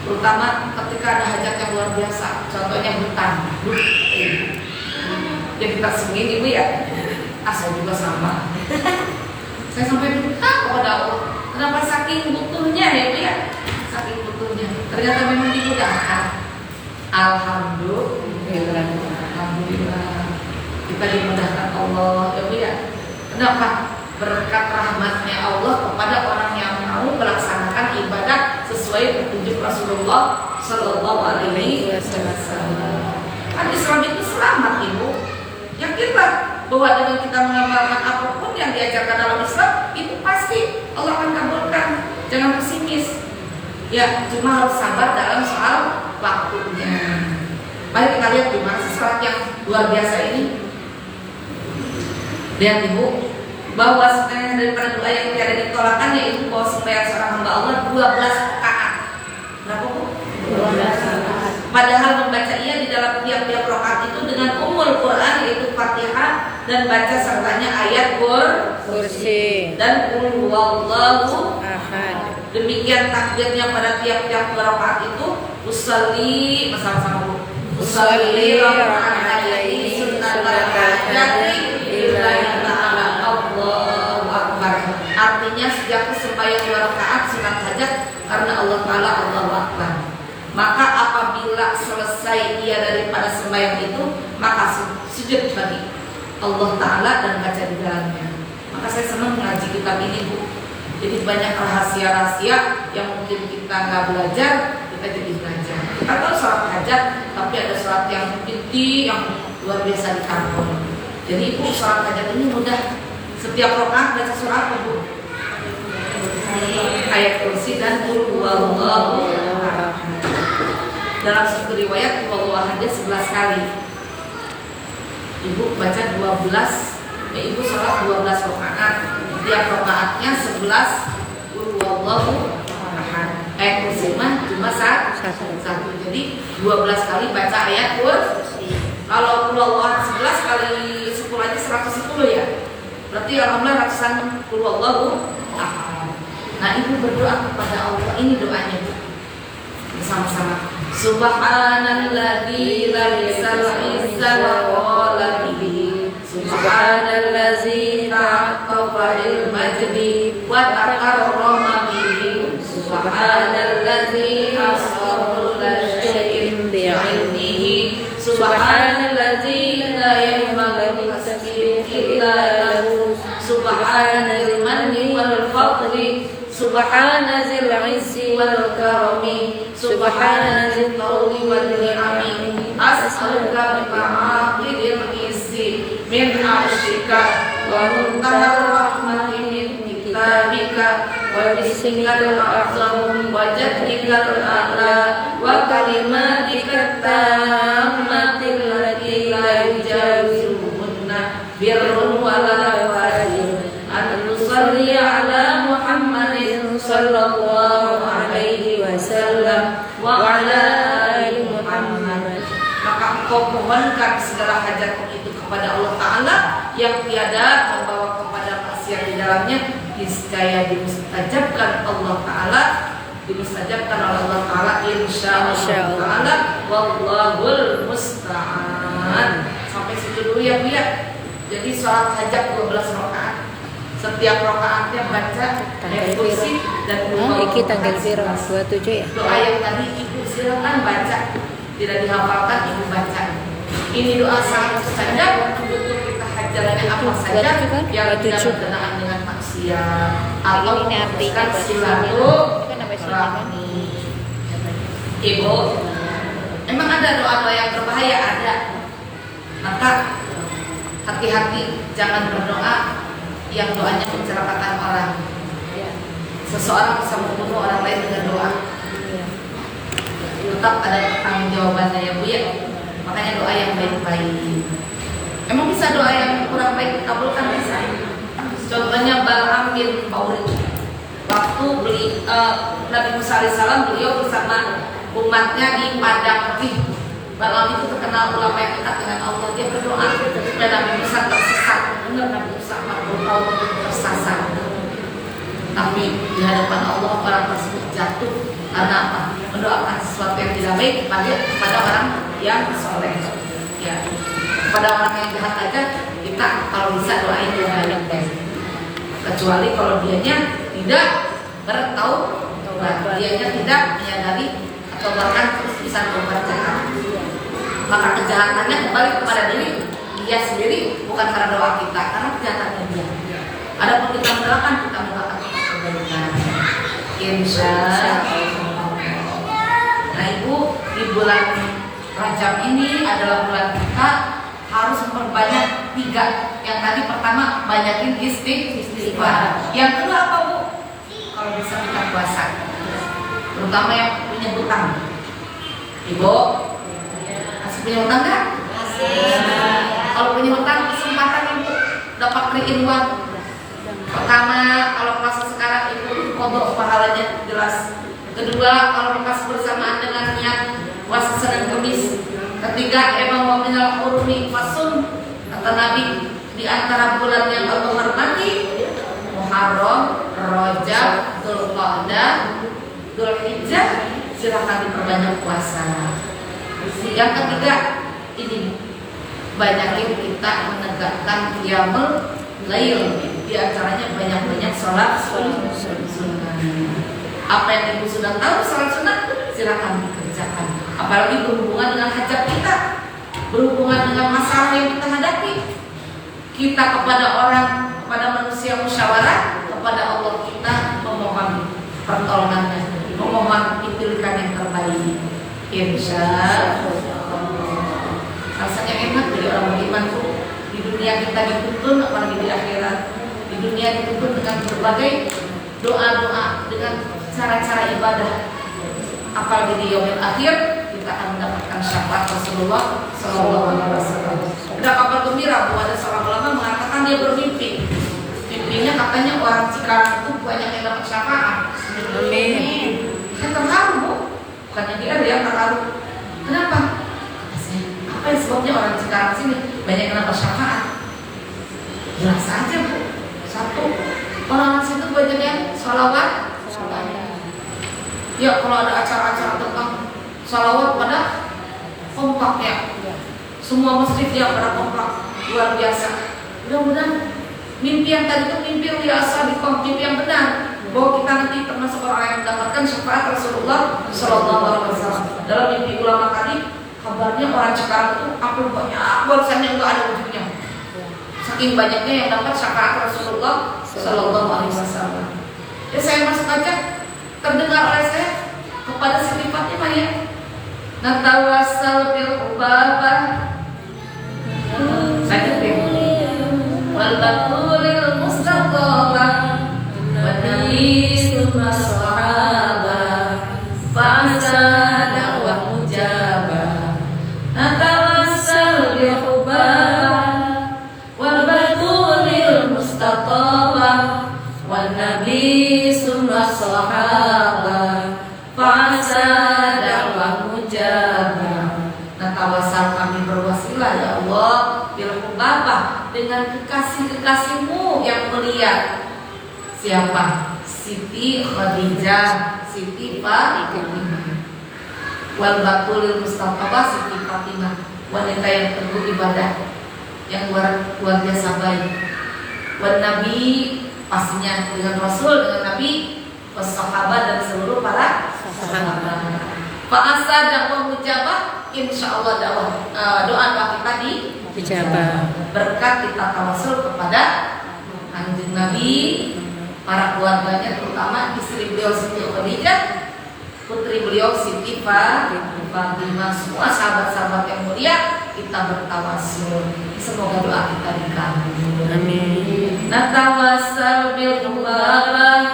terutama ketika ada hajat yang luar biasa, contohnya hutang. Jadi kita sembunyi ibu ya, saya juga sama. Saya sampai minta kepada Allah, kenapa saking butuhnya ya bu ya, saking butuhnya. Ternyata memang dimudahkan. Alhamdulillah, alhamdulillah kita dimudahkan Allah ya bu ya. Kenapa? Berkat rahmatnya Allah kepada orang yang mau melaksanakan ibadah sesuai petunjuk Rasulullah Sallallahu Alaihi Wasallam. Kan Islam itu selamat ibu. Yakinlah bahwa dengan kita mengamalkan apapun yang diajarkan dalam Islam itu pasti Allah akan kabulkan. Jangan pesimis. Ya, cuma harus sabar dalam soal waktunya. Mari kita lihat gimana sholat yang luar biasa ini. Lihat ibu, bahwa setengah daripada doa yang tiada ditolakkan yaitu bahwa sembahyang seorang hamba Allah 12 rakaat. Berapa bu? 12 rakaat. Padahal membaca ia di dalam tiap-tiap rakaat itu dengan ummul Quran yaitu Fatihah dan baca sertanya ayat kursi dan qul huwallahu ahad. Demikian takbirnya pada tiap-tiap rakaat itu usolli bersama-sama bu. Usolli rakaat alaihi sunnatan rakaat lillahi ta'ala. Allahu akbar. Artinya sejak sembahyang 2 rakaat sunat hajat karena Allah Ta'ala Allahu akbar. Maka apabila selesai ia daripada sembahyang itu, maka sujud bagi Allah Ta'ala dan baca di dalamnya. Maka saya senang mengaji kitab ini bu. Jadi banyak rahasia-rahasia yang mungkin kita nggak belajar, kita jadi belajar. Kita tahu sholat hajat, tapi ada sholat yang inti yang luar biasa dikabul. Jadi ibu sholat hajat ini mudah. Setiap rakaat baca surah apa bu? Ayat kursi dan qul huwallahu ahad. Dalam satu riwayat Allah hanya 11 kali. Ibu baca 12, ibu sholat 12 rakaat. Tiap rakaatnya 11 qul huwallahu ahad. Kursi mah cuma satu. Jadi 12 kali baca ayat kursi. Kalau qul huwallahu ahad 11 kali 10 aja 110 ya. Berarti alhamdulillah ratusan qul huwallahu ahad. Nah, ibu berdoa kepada Allah. Ini doanya bersama-sama. Subhanalladzi lam yas'al wa qala bihi. Subhanallazi ta'aqqafa bil majdi wa takarrama bihi. Subhanallazi asra kulla syai'in bi'ilmihi. Subhanallazi la yanbaghi tasbihu illa lahu. Subhanal manni wal fadli. Subhana zil izzi wal karami. Subhana zil qawli wal ni'ami. As'aluka bima'aqidil izzi min arshika wa muntahar rahmati min kitabika wa bismikal a'zam wa jaddikal a'la wa kalimatika tammatil lati la yujawiruhunna birrun wa la fajir. An nusalli ala Muhammadin sallallahu alaihi wasallam wa ala ali Muhammad. Maka engkau mohonkan segala hajatmu itu kepada Allah Ta'ala yang tiada membawa kepada maksiat di dalamnya, niscaya dimustajabkan Allah Ta'ala, dimustajabkan oleh Allah Ta'ala insyaallah Ta'ala. Wallahul musta'an. Sampai situ dulu ya Bu ya. Jadi sholat hajat 12 rakaat. Setiap rakaatnya baca ayat kursi dan Iki tanggal biru 27 ya. Doa yang tadi ibu silakan baca, tidak dihafalkan ibu baca. Ini doa sangat mustajab untuk kita hajarnya apa saja yang tidak berkenaan dengan maksiat atau memutuskan silaturahmi. Ibu, emang ada doa-doa yang berbahaya? Ada. Maka hati-hati, jangan berdoa yang doanya mencelakakan orang. Seseorang bisa membunuh orang lain dengan doa. Tetap ada tanggung jawabannya ya Bu ya. Makanya doa yang baik-baik. Emang bisa doa yang kurang baik dikabulkan? Bisa. Contohnya Bal'am bin Baurid. Waktu Nabi Musa alaihissalam, beliau bersama umatnya di padang Qih. Bal'am itu terkenal ulama yang dekat dengan Allah. Dia berdoa supaya Nabi Musa tersesat. Benar, Nabi Musa 40 tahun tersasar. Tapi di hadapan Allah orang tersebut jatuh karena apa? Mendoakan sesuatu yang tidak baik kepada orang yang soleh. Ya, kepada orang yang jahat aja kita kalau bisa doain yang baik. Kecuali kalau dianya tidak bertaubat, dianya tidak menyadari atau bahkan terus bisa berbuat jahat, maka kejahatannya kembali kepada diri dia sendiri, bukan karena doa kita, karena kejahatannya dia. Adapun kita mendoakan kebaikan. Insya Allah. Nah Ibu, di bulan Rajab ini adalah bulan kita harus memperbanyak 3. Yang tadi pertama banyakin istighfar. Yang kedua apa Bu? Kalau bisa kita puasa, terutama yang punya hutang. Ibu masih punya hutang nggak? Kalau punya hutang kesempatan Ibu dapat beliin uang. Pertama, kalau puasa sekarang Ibu kodok pahalanya jelas. Kedua, kalau pas bersamaan dengan niat puasa Senin Kamis. Ketiga, emang wa minal hurumi fasum, kata Nabi, di antara bulan yang Allah hormati Muharram, Rajab, Dzulqa'dah, Dzulhijjah, silakan diperbanyak puasa. Yang ketiga, ini banyakin kita menegakkan qiyamul lail, di antaranya banyak-banyak sholat sunnah. Apa yang Ibu sudah tahu sholat sunnah, silakan dikerjakan. Apalagi berhubungan dengan hajat kita, berhubungan dengan masalah yang kita hadapi. Kita kepada orang, kepada manusia musyawarah, kepada Allah kita memohon pertolongannya, memohon pilihan yang terbaik. Insya Allah. Rasanya enak dari orang beriman tuh. Di dunia kita dituntun, apalagi di akhirat. Di dunia dituntun dengan berbagai doa-doa, dengan cara-cara ibadah. Apalagi di yaumil akhir kita akan mendapatkan syafaat Rasulullah SAW. Ada kabar gembira bahwa ada seorang ulama mengatakan dia bermimpi. Mimpinya katanya orang Cikarang itu banyak yang dapat syafaat. Amin. Kan terharu, Bu. Bukannya dia ada yang terharu. Kenapa? Kata saya, apa yang sebabnya orang Cikarang sini banyak yang dapat syafaat? Jelas aja, Bu. Satu, orang situ banyak yang sholawat. Ya, kalau ada acara-acara tentang sholawat pada kompak ya. Semua masjid yang pada kompak, luar biasa. Mudah-mudahan mimpi yang tadi itu mimpi biasa, mimpi yang benar, bahwa kita nanti termasuk orang yang mendapatkan syafaat Rasulullah Shallallahu Alaihi Wasallam. Dalam mimpi ulama tadi, kabarnya orang Cikarang itu ambil banyak barisannya nggak ada ujungnya. Saking banyaknya yang dapat syafaat Rasulullah Shallallahu Alaihi Wasallam. Ya saya masuk aja, terdengar oleh saya kepada Siti Fatimah ya. Natawassal bil ubabah. Saya wal batulil mustaqabah wa nabiyyul sahabah fa'asa da'wah mujabah. Natawassal bil ubabah wal batulil mustaqabah wa nabiyyul sahabah fa'asa da'wah mujabah. Natawasal kami berwasilah ya Allah bilhubabah dengan kekasih-kekasihmu yang mulia. Siapa? Siti Khadijah, Siti Fatimah. Wal batulil mustaqabah, Siti Fatimah, wanita yang teguh ibadah, yang luar biasa baik. Wan Nabi, pastinya dengan Rasul, dengan Nabi, sahabat dan seluruh para sahabat. Fa'asa dakwah mujabah, insya Allah doa kita dijabah berkat kita tawasul kepada kanjeng Nabi, para keluarganya, terutama istri beliau Siti Khadijah, putri beliau Siti Fatimah, semua sahabat-sahabat yang mulia kita bertawasul. Semoga doa kita dikabul. Amin. Natawassal bil mubarak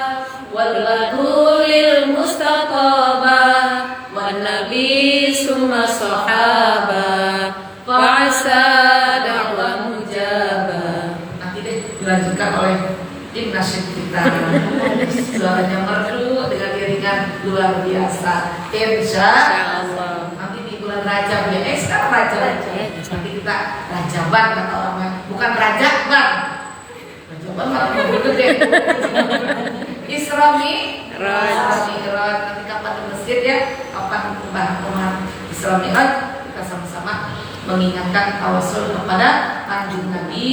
wal batulil mustaqabah wan nabi summa sahabah fa'asa da'wah mujabah. Nanti deh dilanjutkan oleh tim nasyid kita. Suaranya merdu dengan iringan luar biasa. Insya Allah. Nanti di bulan Rajab ya. Sekarang Rajab. Nanti kita Rajaban kata orang, bukan Rajaban. Rajaban malah begitu deh. Isra Mi'raj. Nanti kapan di masjid ya, kapan pembahasan Isra Mi'raj, kita sama-sama mengingatkan tawasul kepada kanjeng Nabi,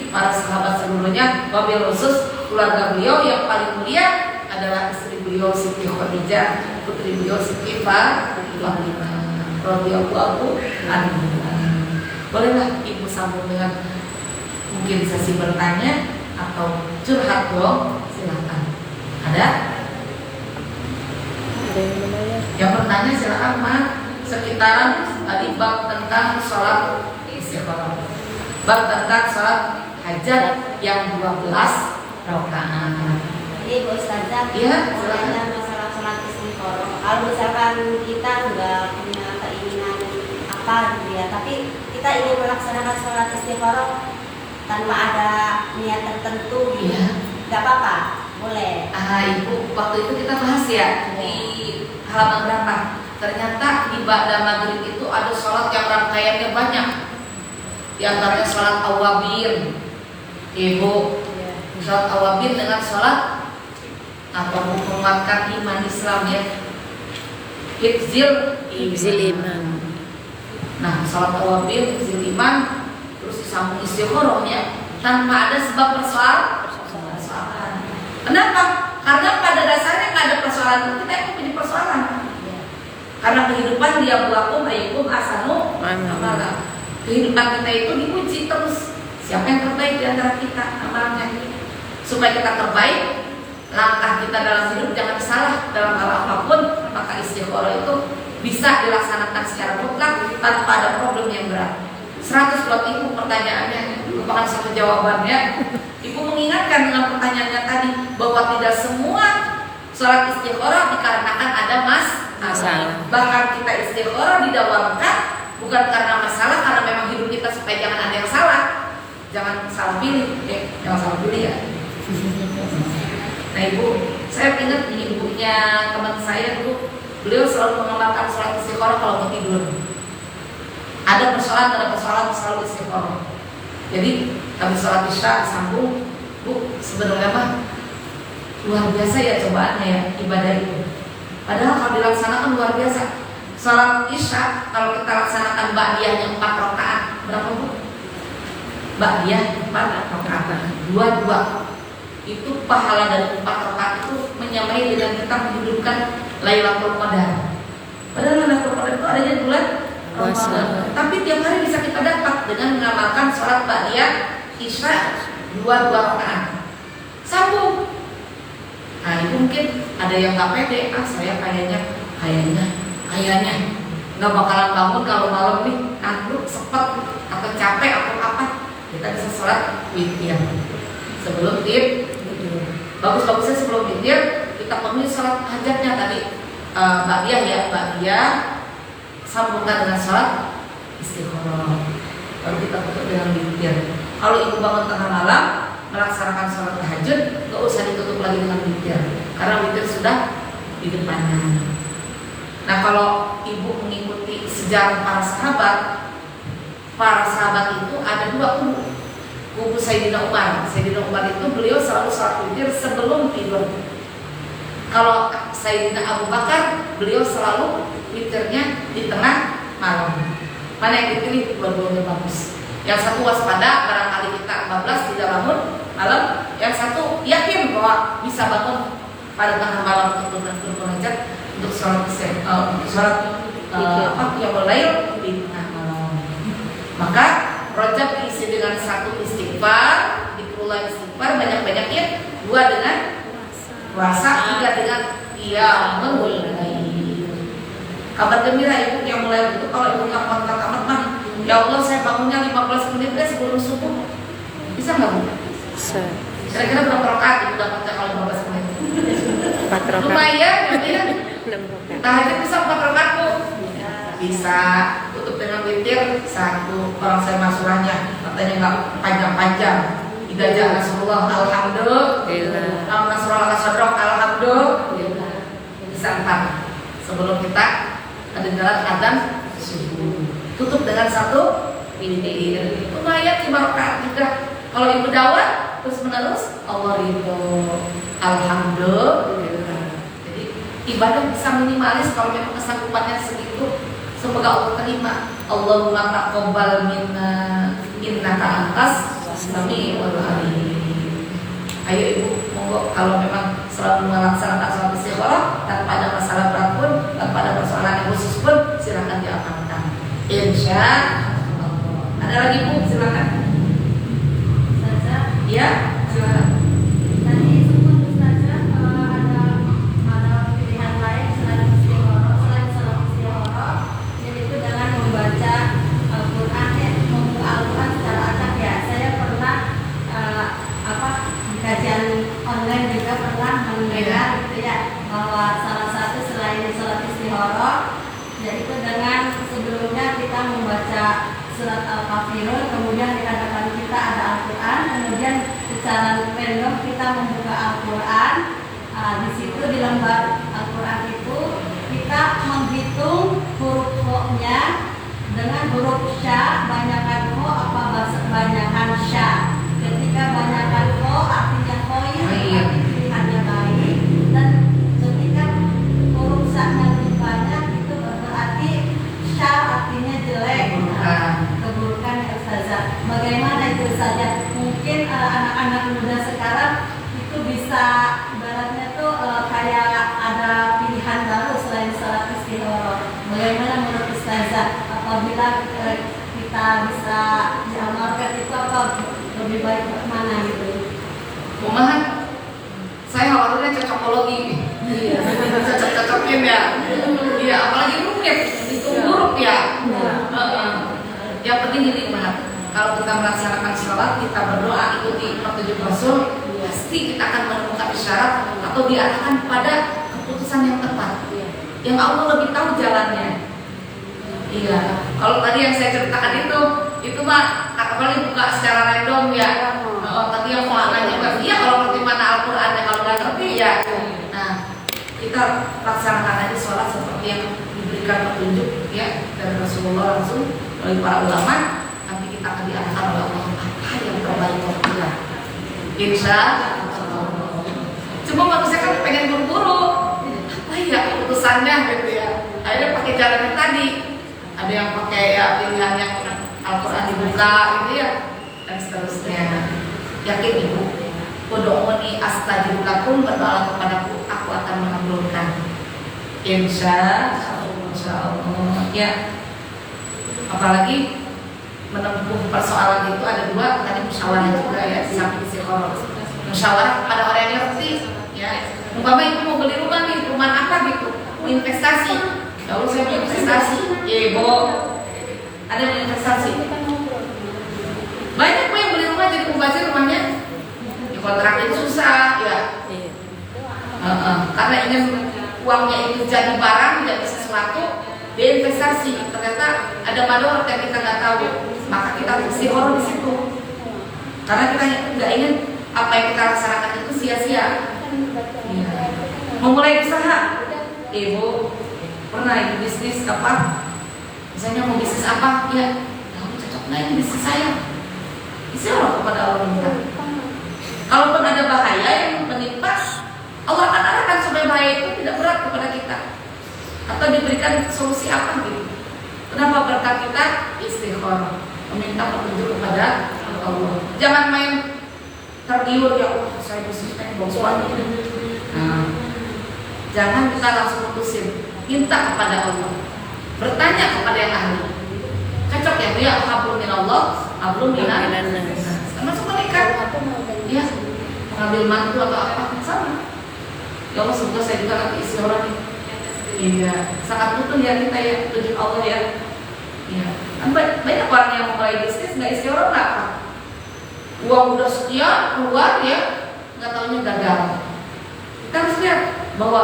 para sahabat seluruhnya, wabil khusus keluarga beliau yang paling mulia adalah istri beliau Siti Khadijah, putri beliau Siti Fatimah radhiyallahu anha. Bolehlah ibu sambung dengan mungkin sesi bertanya atau curhat dong, silakan. Ada? Yang bertanya silakan, Mak. Sekitaran tadi bab tentang sholat istikharah, bab tentang sholat hajat yang 12 rakaat. Jadi Bu Ustazah, Iya, silakan. Masalah sholat istikharah. Kalau misalkan kita nggak punya keinginan apa gitu ya, tapi kita ingin melaksanakan sholat istikharah tanpa ada niat tertentu, gitu, Iya. nggak apa-apa, boleh. Ibu, waktu itu kita bahas ya di halaman berapa? Ternyata di ba'da maghrib itu ada sholat yang rangkaiannya banyak. Di antaranya sholat awabin, Ibu. Sholat awabin dengan sholat apa, menguatkan iman Islam ya. Hifzil iman. Nah, sholat awabin, hifzil iman, terus disambung istikharahnya tanpa ada sebab persoalan. Kenapa? Karena pada dasarnya nggak ada persoalan, kita itu punya persoalan. Karena kehidupan dia buakum ayyukum ahsanu amala. Kehidupan kita itu diuji terus. Siapa yang terbaik di antara kita amalnya? Supaya kita terbaik, langkah kita dalam hidup jangan salah dalam hal apapun, maka istikharah itu bisa dilaksanakan secara mutlak tanpa ada problem yang berat. 100 buat ibu pertanyaannya, merupakan satu jawabannya. Ibu mengingatkan dengan pertanyaannya tadi bahwa tidak semua sholat istikharah dikarenakan ada masalah. Bahkan kita istikharah didawamkan bukan karena masalah, karena memang hidup kita kita supaya jangan ada yang salah, jangan salah pilih, jangan salah pilih ya. Nah ibu, saya ingat ibunya teman saya dulu, beliau selalu mengamalkan sholat istiqoroh kalau mau tidur. Ada persoalan selalu istiqoroh. Jadi kami sholat isya sambung, bu sebenarnya mah luar biasa ya cobaannya ya ibadah itu. Padahal kalau dilaksanakan luar biasa. Sholat isya kalau kita laksanakan ba'diyahnya 4 rakaat berapa bu? Ba'diyah 4 rakaat, 2 itu pahala dari 4 rakaat itu menyamai dengan kita menghidupkan Lailatul Qadar. Padahal Lailatul Qadar itu adanya bulan Ramadan. Tapi tiap hari bisa kita dapat dengan mengamalkan sholat ba'diyah isya 2 rakaat. Sambung. Nah itu mungkin ada yang nggak pede, saya kayaknya nggak bakalan bangun kalau malam nih ngantuk, sepet atau capek atau apa. Kita bisa sholat witir sebelum tidur. Bagus-bagusnya sebelum tidur kita penuhi sholat hajatnya tadi ba'diyah sambungkan dengan sholat istiqoroh. Lalu kita tutup dengan witir. Kalau ibu bangun tengah malam melaksanakan sholat tahajud, nggak usah ditutup lagi dengan witir, karena witir sudah di depannya. Nah kalau ibu mengikuti sejarah para sahabat itu ada 2 kubu Sayyidina Umar. Sayyidina Umar itu beliau selalu sholat witir sebelum tidur. Kalau Sayyidina Abu Bakar beliau selalu witirnya di tengah malam. Mana yang dipilih? Dua-duanya bagus. Yang satu waspada, barangkali kita 14 tidak bangun malam. Yang satu yakin bahwa bisa bangun pada tengah malam untuk bermunajat, untuk sholat qiyamul lail di tengah malam. Maka Rajab diisi dengan 1 istighfar, dikurulai istighfar banyak-banyakin, 2 dengan puasa, 3 dengan qiyamul lail. Kabar gembira ibu yang mulai itu kalau ibu nggak kontak amat mah, ya Allah saya bangunnya 15 menit deh sebelum subuh, bisa nggak bu? Bisa. Kira-kira berapa rakaat ibu dapatnya kalau 15 menit? 4 rakaat. Lumayan, ya. 6 rakaat. Tahajud bisa 4 rakaat bu? Bisa. Tutup dengan witir 1. Orang saya masurahnya katanya nggak panjang-panjang. Idza Rasulullah alhamdulillah. Nasrullah kasadrok alhamdulillah. Bisa 4. Sebelum kita kedengaran adzan subuh. Tutup dengan 1 witir. Lumayan 5 rakaat juga. Kalau ibu dawat terus menerus Allah ridho. Alhamdulillah. Jadi ibadah bisa minimalis kalau memang kesanggupannya segitu. Semoga Allah terima. Allahumma taqabbal minna innaka antas samiul alim. Ayo ibu, monggo kalau memang selalu melaksanakan sholat istiqoroh tanpa ada masalah berat pun, tanpa ada persoalan yang khusus pun, silakan diamalkan. Insya Allah. Ada lagi bu, silakan. Ya, silakan. Tadi sebut Ustazah ada pilihan lain selain istiqoroh, selain sholat istiqoroh, yaitu dengan membaca Al-Quran, membuka Al-Quran secara acak ya. Saya pernah kajian online juga pernah mendengar gitu ya, bahwa salah satu selain sholat istiqoroh yaitu dengan sebelumnya kita membaca surat Al-Kafirun, kemudian di hadapan kita ada Al-Quran, kemudian secara random kita membuka Al-Quran. Di situ di lembar Al-Quran itu kita menghitung huruf ko-nya dengan huruf sya, banyakan ko apa banyakan sya. Ketika banyakan ko artinya koin, arti pilihannya baik, dan ketika huruf sya-nya lebih banyak itu berarti sya artinya jelek. Keburukan ya Ustazah. Bagaimana itu saja? Mungkin anak-anak muda sekarang itu bisa ibaratnya tuh kayak ada pilihan baru selain sholat istiqoroh. Bagaimana menurut Ustazah? Apabila kita bisa diamalkan itu apa lebih baik mana gitu? Kumaha? Saya khawatirnya cocokologi. Iya. Cocok-cocokin ya. Iya, apalagi rumit, itu buruk ya. Yang penting ini kalau kita melaksanakan sholat, kita berdoa ikuti petunjuk Rasul, pasti kita akan menemukan isyarat atau diarahkan pada keputusan yang tepat. Yang Allah lebih tahu jalannya. Iya. Kalau tadi yang saya ceritakan itu itu mah apalagi buka secara random ya. Tapi yang maknanya juga iya kalau ngerti mana Al-Qur'an ya, kalau nggak ngerti ya. Nah, kita laksanakan aja sholat seperti yang diberikan petunjuk ya dari Rasulullah langsung oleh para ulama. Nanti kita akan diarahkan oleh Allah apa yang terbaik untuk kita. Insya Allah. Cuma manusia kan pengen buru-buru. Apa ya keputusannya gitu ya. Akhirnya pakai jalan yang tadi. Ada yang pakai ya pilihan yang Al-Quran dibuka gitu ya, dan seterusnya. Yakin ibu, Udu'uni astajib lakum, berdoalah kepadaku, aku akan mengabulkan. Insya Allah ya. Apalagi menempuh persoalan itu ada dua, tadi musyawarah juga ya, samping psikolog. Musyawarah pada orang yang ngerti ya. Umpama ibu mau beli rumah nih, rumah apa gitu, mau investasi. Ya Allah saya mau investasi, ibu ada yang investasi. Banyak yang beli rumah jadi mubazir rumahnya. Kontrak itu susah ya. Karena ingin uangnya itu jadi barang, tidak bisa sesuatu, dia investasi. Ternyata ada mador yang kita nggak tahu, maka kita istiqoroh di situ. Karena kita nggak ingin apa yang kita laksanakan itu sia-sia. Ya. Memulai usaha, ibu pernah ibu bisnis apa? Misalnya mau bisnis apa? Ya, kamu cocok nggak ini bisnis saya? Istiqoroh kepada Allah minta. Kalaupun ada bahaya yang menimpa, Allah akan arahkan supaya bahaya itu tidak berat kepada kita, atau diberikan solusi apa gitu. Kenapa berkat kita istiqoroh, meminta petunjuk kepada Allah. Jangan main tergiur ya Allah saya bisnis pengen bawa suami. Jangan kita langsung putusin, minta kepada Allah, bertanya kepada yang ahli. Cocok ya bu ya, hablum minallah, hablum minan nas. Termasuk menikah. Ya, mengambil mantu atau apa sama. Ya Allah semoga saya juga nanti isi orang nih. Iya, sangat butuh ya kita ya petunjuk Allah ya. Iya, kan banyak orang yang mau mulai bisnis nggak isi orang apa. Uang udah sekian keluar ya, nggak taunya gagal. Kita harus lihat bahwa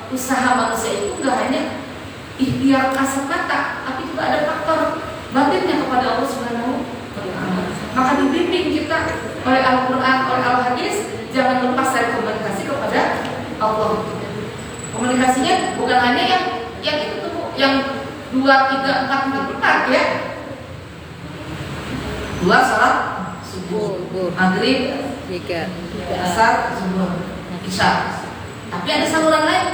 usaha manusia itu nggak hanya ikhtiar kasat mata, tapi juga ada faktor batinnya kepada Allah Subhanahu wa Ta'ala. Maka dibimbing kita oleh Al-Quran, oleh Al-Hadis, jangan lepas dari komunikasi kepada Allah. Komunikasinya bukan hanya yang itu tuh, yang 2, 3, 4 ya. 2 salat subuh, maghrib, 3 asar, zuhur, isya. Tapi ada saluran lain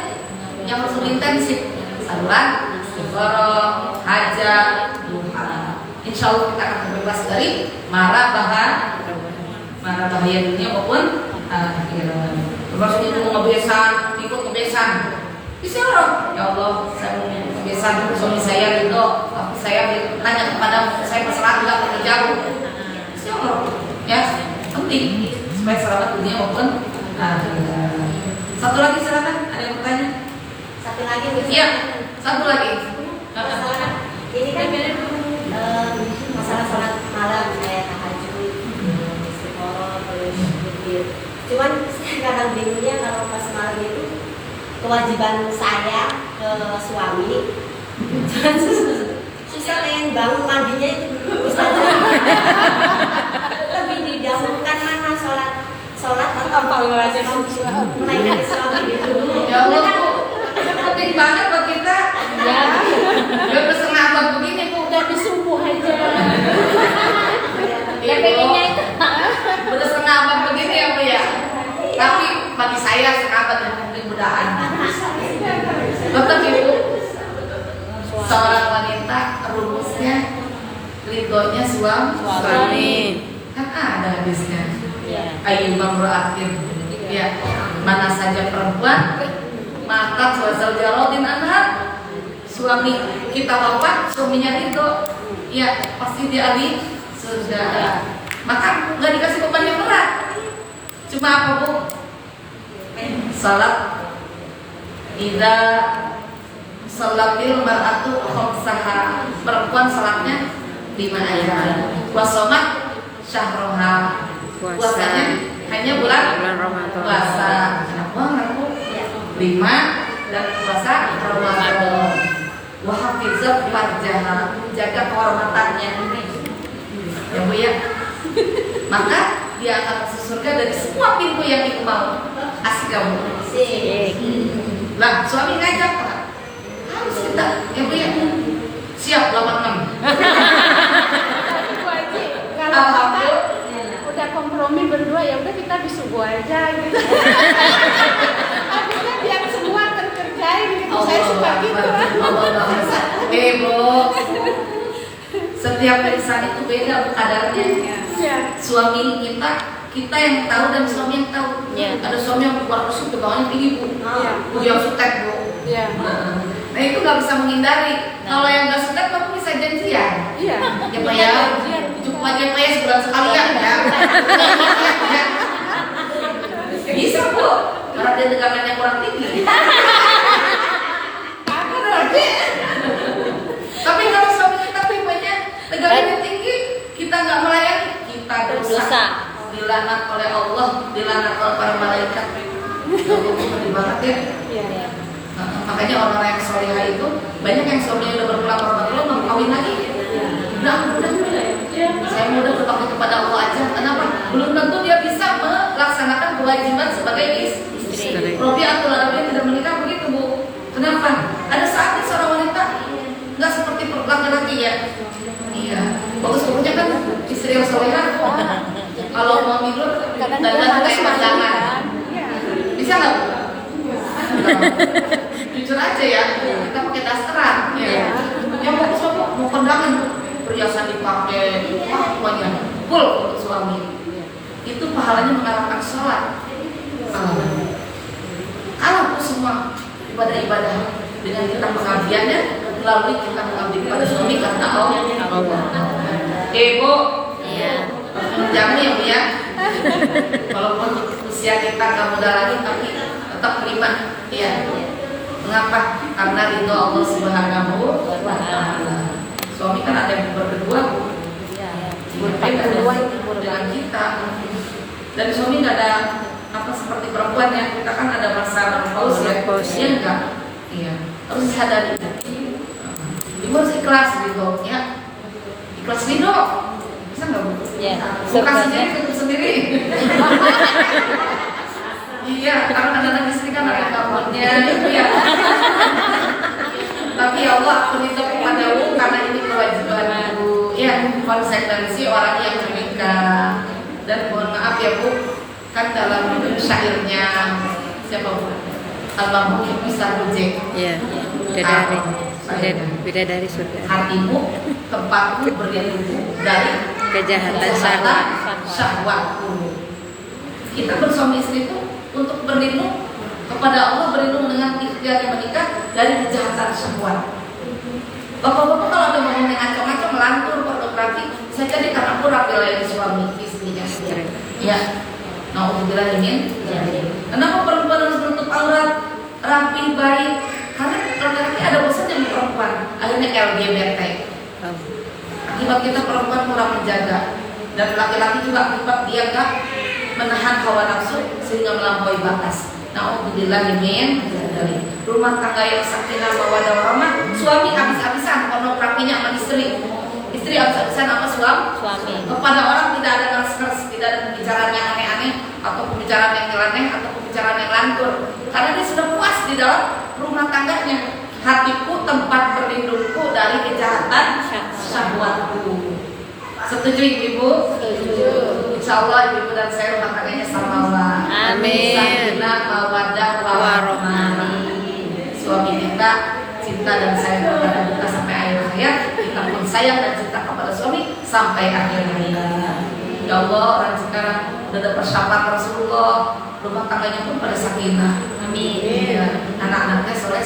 yang harus lebih intensif. Saluran istighfar, hajat, duha. Insya Allah kita akan terbebas dari mara bahaya dunia maupun akhirat. Termasuk itu ngebesan, ikut ngebesan. Istighfar, ya Allah, saya mau ngebesan suami saya gitu, tapi saya nanya kepada saya masalah juga terjauh. Istighfar, ya penting supaya selamat dunia maupun akhirat. Satu lagi silakan, ada yang bertanya? Satu lagi Bu. Iya, satu lagi. Masalah ini kan masalah sholat malam kayak tahajud, istiqoroh, terus zikir. Cuman saya kadang bingungnya kalau pas malam itu kewajiban saya ke suami, susah pengen bangun mandinya itu Ustazah. Lebih didahulukan mana sholat atau menaikkan suami gitu. Ya Allah, penting banget buat kita. Ya, udah bersenang abad begini bu, udah disubuh aja. Ibu, udah setengah abad begini ya bu ya. Tapi bagi saya setengah abad yang mungkin mudahan. Tetap ibu, seorang wanita rumusnya ridhonya suami. Kan ada hadisnya. Ayu mamra'atin. Ya, mana saja perempuan maka wazal jarodin anha, suami kita wafat, suaminya ridho, ya pasti dia ahli surga. Maka nggak dikasih beban yang berat. Cuma apa bu? Salat. Ida salatil mar'atu khamsaha, perempuan salatnya 5 ayat. Wasomat syahroha, puasanya hanya bulan Ramadan. puasa. Kenapa aku 5 dan puasa Ramadan. Wahafizat farjaha, jaga kehormatannya. ya Bu ya. Maka dia akan masuk surga dari semua pintu yang ibu mau. Asik kamu. Lah suami ngajak Pak, harus kita ya Bu ya. Siap 86. Bu Haji, kalau kita Alhamdulillah. udah kompromi berdua ya udah kita disuguh aja gitu. Akhirnya biar semua terkerjain gitu. Saya suka gitu. Bu, setiap insan itu beda Bu kadarnya. Iya. Suami kita yang tahu dan suami yang tahu. Iya. Ada suami yang keluar kusuk ke bawahnya tinggi Bu. Iya. Bu yang sutek Bu. Iya. Nah itu nggak bisa menghindari. Kalau yang nggak sutek kamu bisa janjian. Iya. Ya Pak ya, cukup aja Pak ya sebulan sekali ya. Bisa Bu, karena dia tegangannya kurang tinggi. Tapi kalau suami kita tipenya tegangannya tinggi, kita nggak melayani, kita dosa. Dilaknat oleh Allah, dilaknat oleh para malaikat. Sedih banget ya. Iya. Makanya orang-orang yang solehah itu banyak yang suaminya udah berpulang warahmatullah mau kawin lagi. Udah. Saya mudah berbakti kepada Allah aja. Kenapa? Belum tentu dia bisa melaksanakan kewajiban sebagai istri. Robiatul Arabiyah tidak menikah begitu Bu. Kenapa? Ada saatnya seorang wanita nggak seperti laki-laki ya. Iya. Bagus-bagusnya kan istri yang solehah. Kalau mau minum Kadang dan dia harus kayak pasangan. Iya. Bisa nggak Bu? Jujur aja ya, kita pakai dasteran. Ya. Yang bagus mau kondangan, perhiasan dipakai, semuanya full untuk suami. Itu pahalanya mengarahkan sholat. Kalau semua ibadah-ibadah dengan kita pengabdiannya, melalui kita mengabdi kepada suami karena Allah. Bu, jangan ya Bu ya. Walaupun usia kita nggak muda lagi, tapi tetap terima. Ya. Mengapa? Karena ridho Allah Subhanahu wa Ta'ala. Suami kan ada yang berdua Bu. Berbeda dengan kita. Dan suami nggak ada apa seperti perempuan ya. Kita kan ada masa menopause ya. Iya enggak? Iya. Harus disadari. Ibu harus ikhlas gitu ya. Ikhlas ridho. Bisa nggak Bu? Iya. Bukan sendiri, tutup sendiri. Iya, karena kadang-kadang istri kan ada kabarnya itu ya. Tapi ya Allah, aku minta kepadamu karena ini kewajibanku. Ya, konsekuensi orang yang menikah. Dan mohon maaf ya Bu, kan dalam syairnya siapa Bu? Almarhum Ustaz Rujek. Iya. Bidadari surga. Hatimu tempatmu berlindung dari Kejahatan syahwatku. Kita bersuami istri itu untuk berlindung kepada Allah, berlindung dengan ikhtiar yang menikah dari kejahatan syahwat. Bapak-bapak kalau ada ngomong yang ngaco-ngaco, melantur, pornografi, bisa jadi karena kurang wilayah suami istrinya. Ya, nauzubillah min. Kenapa perempuan harus menutup aurat, rapi, baik? Karena laki-laki ada bosannya di perempuan, akhirnya LGBT. Akibat kita perempuan kurang menjaga, dan laki-laki juga akibat dia nggak menahan hawa nafsu sehingga melampaui batas. Nauzubillah min rumah tangga yang sakinah mawaddah warahmah, suami habis-habisan pornografinya sama istri habis-habisan sama suami. Kepada orang tidak ada ngeres-ngeres, tidak ada pembicaraan yang aneh-aneh atau pembicaraan yang nyeleneh atau pembicaraan yang lantur, karena dia sudah puas di dalam rumah tangganya. Hatiku tempat berlindungku dari kejahatan syahwatku. Setuju Ibu? Setuju. Insya Allah Ibu dan saya rumah tangganya sama Allah. Amin. Sakinah mawaddah warahmah. Suami kita cinta dan sayang kepada kita sampai akhir hayat. Kita pun sayang dan cinta kepada suami sampai akhir hayat. Ya Allah, orang sekarang udah ada persyafaat Rasulullah, rumah tangganya pun pada sakinah. Amin. Ya. Anak-anaknya soleh.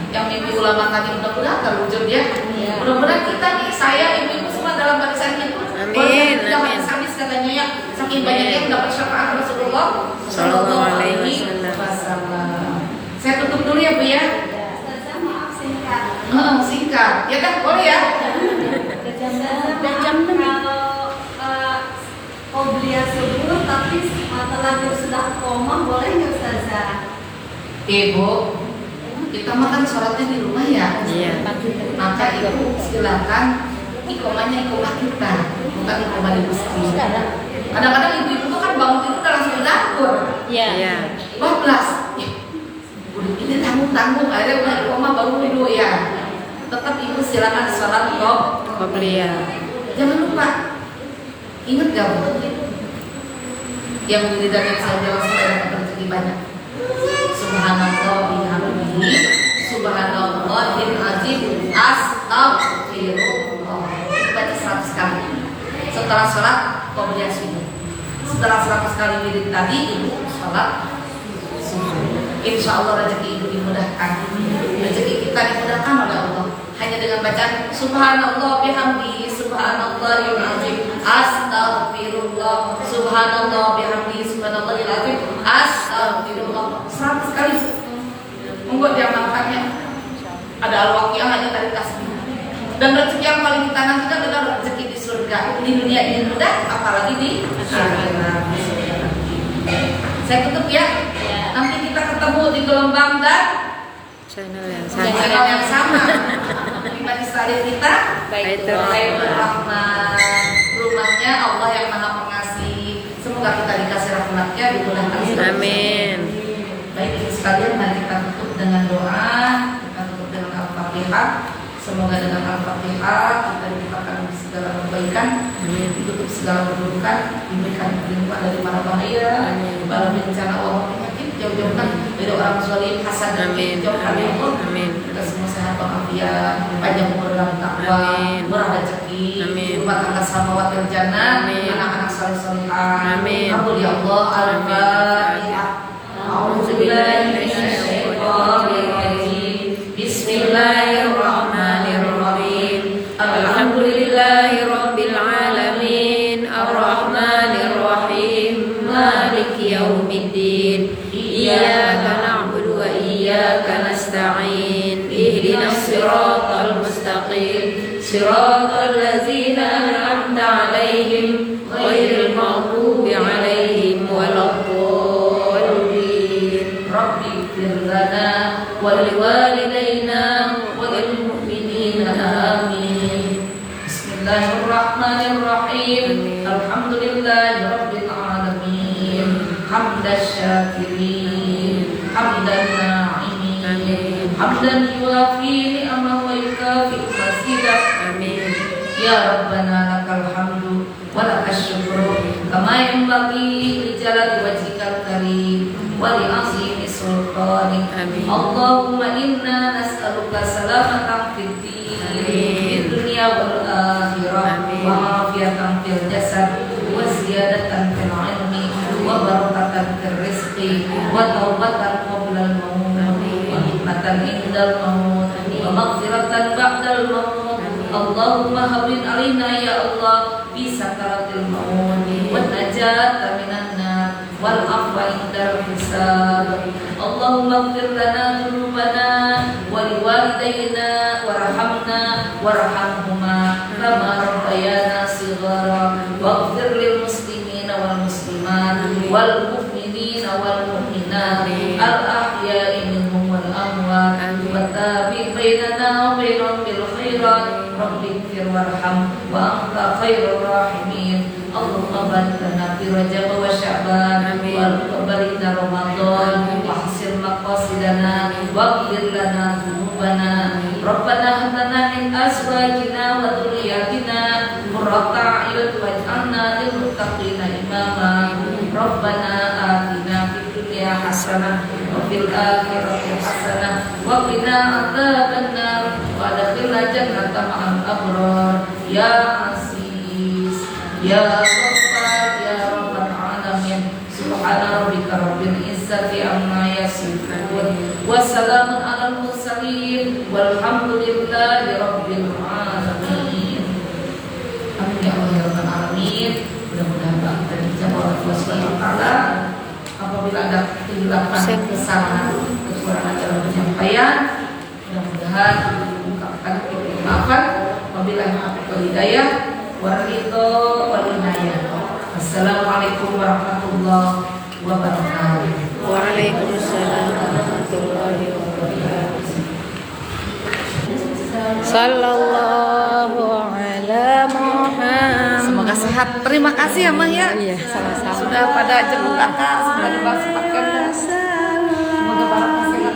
Yang mimpi ulama tadi mudah-mudahan terwujud ya. Mudah-mudahan kita nih, saya, ibu-ibu semua dalam barisan itu. Amin. Jangan habis katanya ya, saking banyaknya yang dapat syafaat Rasulullah Sallallahu Alaihi Wasallam. Saya tutup dulu ya Bu ya. Singkat. Ya kan boleh ya. Kalau beliau sebelum tapi terlanjur sudah koma, boleh nggak Ustazah? Ibu, kita makan sholatnya di rumah ya. Iya. Maka Ibu silakan ikomahnya ikomah kita, bukan ikomah di masjid. Kadang-kadang ibu-ibu tuh kan bangun tidur udah langsung ke dapur. Iya. Bablas. Udah ini tanggung-tanggung, akhirnya udah ikomah baru dulu ya. Tetap ibu silakan sholat Qobliyah. Jangan lupa. Ingat gak Bu? Yang wiridan yang saya jalan supaya dapat rezeki banyak. Subhanallah bihamdihi, subhanallahil azim, astagfirullah. Baca 100 kali. Setelah sholat qobliyah subuh. Setelah 100 kali wirid tadi ibu sholat subuh. Insya Allah rezeki ibu dimudahkan. Rezeki kita dimudahkan oleh Allah. Hanya dengan bacaan subhanallah bihamdihi, subhanallahil azim, astagfirullah, subhanallah bihamdihi, subhanallahil azim, astagfirullah. 100 kali. Monggo diamalkannya. Ada al-waqiah hanya dari tasbih. Dan rezeki yang paling kita nantikan adalah rezeki di surga. Di dunia ini mudah, apalagi di akhirat. Saya tutup ya. Nanti kita ketemu di gelombang dan Channel yang channel yang sama. Di majelis taklim kita Baitur Baitur Rahman. Rumahnya Allah yang Maha Pengasih. Semoga kita dikasih rahmatnya, dimudahkan. Amin. Baik ibu sekalian, mari kita tutup dengan doa. Kita tutup dengan Al-Fatihah. Semoga dengan Al-Fatihah kita dibukakan segala kebaikan, ditutup segala keburukan, diberikan perlindungan dari mara bahaya, bala bencana wabah penyakit, jauh-jauhkan dari orang zalim, hasad dan jauhkan ya Allah. Kita semua sehat walafiat, panjang umur dalam takwa, murah rezeki, rumah tangga samawat jannah, anak-anak saleh-salehah. Amin ya Allah. Al-Fatihah. A'udzubillahi minasyaitonir rajim. Bismillahirrahmanirrahim. Alhamdulillahirabbil alamin. Arrahmanirrahim. Maliki yaumiddin. Iyyaka na'budu wa iyyaka nasta'in. Ihdinas siratal mustaqim. Siratal ladzina an'amta 'alaihim ghairil maghdubi 'alaihim waladdallin. Rabbi ighfir lana wa liwalidayna wa lil mu'minina amin. Bismillahirrahmanirrahim. Alhamdulillahi rabbil alamin. Hamdan syakirin, hamdan na'imin, hamdan yuwafi ni'amahu wa yukafi mazidah. Amin. Ya Rabbana lakal hamdu wa lakas syukru kama yanbaghi li jalali wajhikal karim wa li 'azimi sultanik. Allahumma inna nas'aluka salamatan fid din, dunya wal akhirah, wa afiyatan fil jasad, wa ziyadatan fil ilmi, wa barakatan fil rizqi, wa taubatan qabla al maut, wa hikmatan indal maut, wa maghfiratan ba'dal maut. Allahumma habib alaina ya Allah bi sakaratil maut, wa najata minan nar, wal afwa indal hisab. Allahumma ighfir lana dhunubana wa liwalidayna warhamna warhamhuma kama rabbayana shighara, waghfir lil muslimina wal muslimat wal mu'minina wal mu'minat al ahya'i minhum wal amwat, wa tabi bainana wa bainahum bil khairat. Rabbi ighfir warham wa anta khairur rahimin. Allahumma barik lana fi Rajab wa Sya'ban wa balikna Ramadan wa hasil maqasidana wa ghfir lana dhunubana. Rabbana hab lana min azwajina wa dhurriyyatina qurrata a'yun waj'alna lil muttaqina imama. Rabbana atina fid dunya hasanah wa fil akhirati hasanah wa qina adzabannar wa adkhilna jannata ma'al abrar. Ya Aziz ya Ghaffar ya Rabbal alamin. Subhana rabbika rabbil izzati amma yasifun wa salamun alal mursalin walhamdulillahi rabbil alamin. Amin ya Allah ya Rabbal alamin. Mudah-mudahan kita dijawab oleh Allah Subhanahu wa taala. Apabila ada kehilafan, kesalahan, kekurangan dalam penyampaian, mudah-mudahan diungkapkan kemaafan. Wabillahi taufiq wal hidayah, waridho wal inayah. Assalamualaikum warahmatullahi wabarakatuh. Waalaikumsalam warahmatullahi wabarakatuh. Sallallahu ala sehat. Terima kasih ya Mah ya. Iya, sama-sama. Sudah pada jemput kakak, sudah dibasempatkan. Semoga barokah sehat.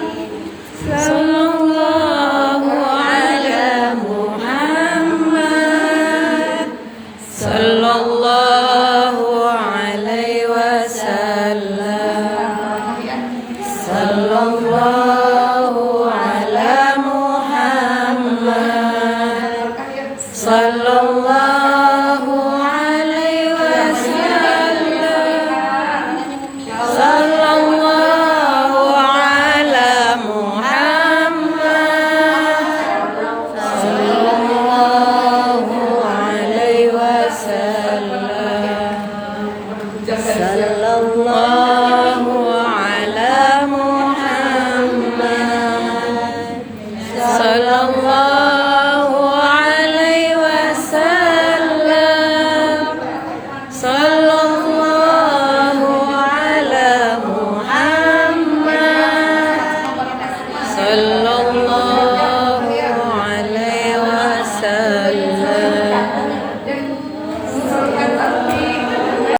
Sallallahu ala Muhammad. Sallallahu alaihi wasallam. Sallallahu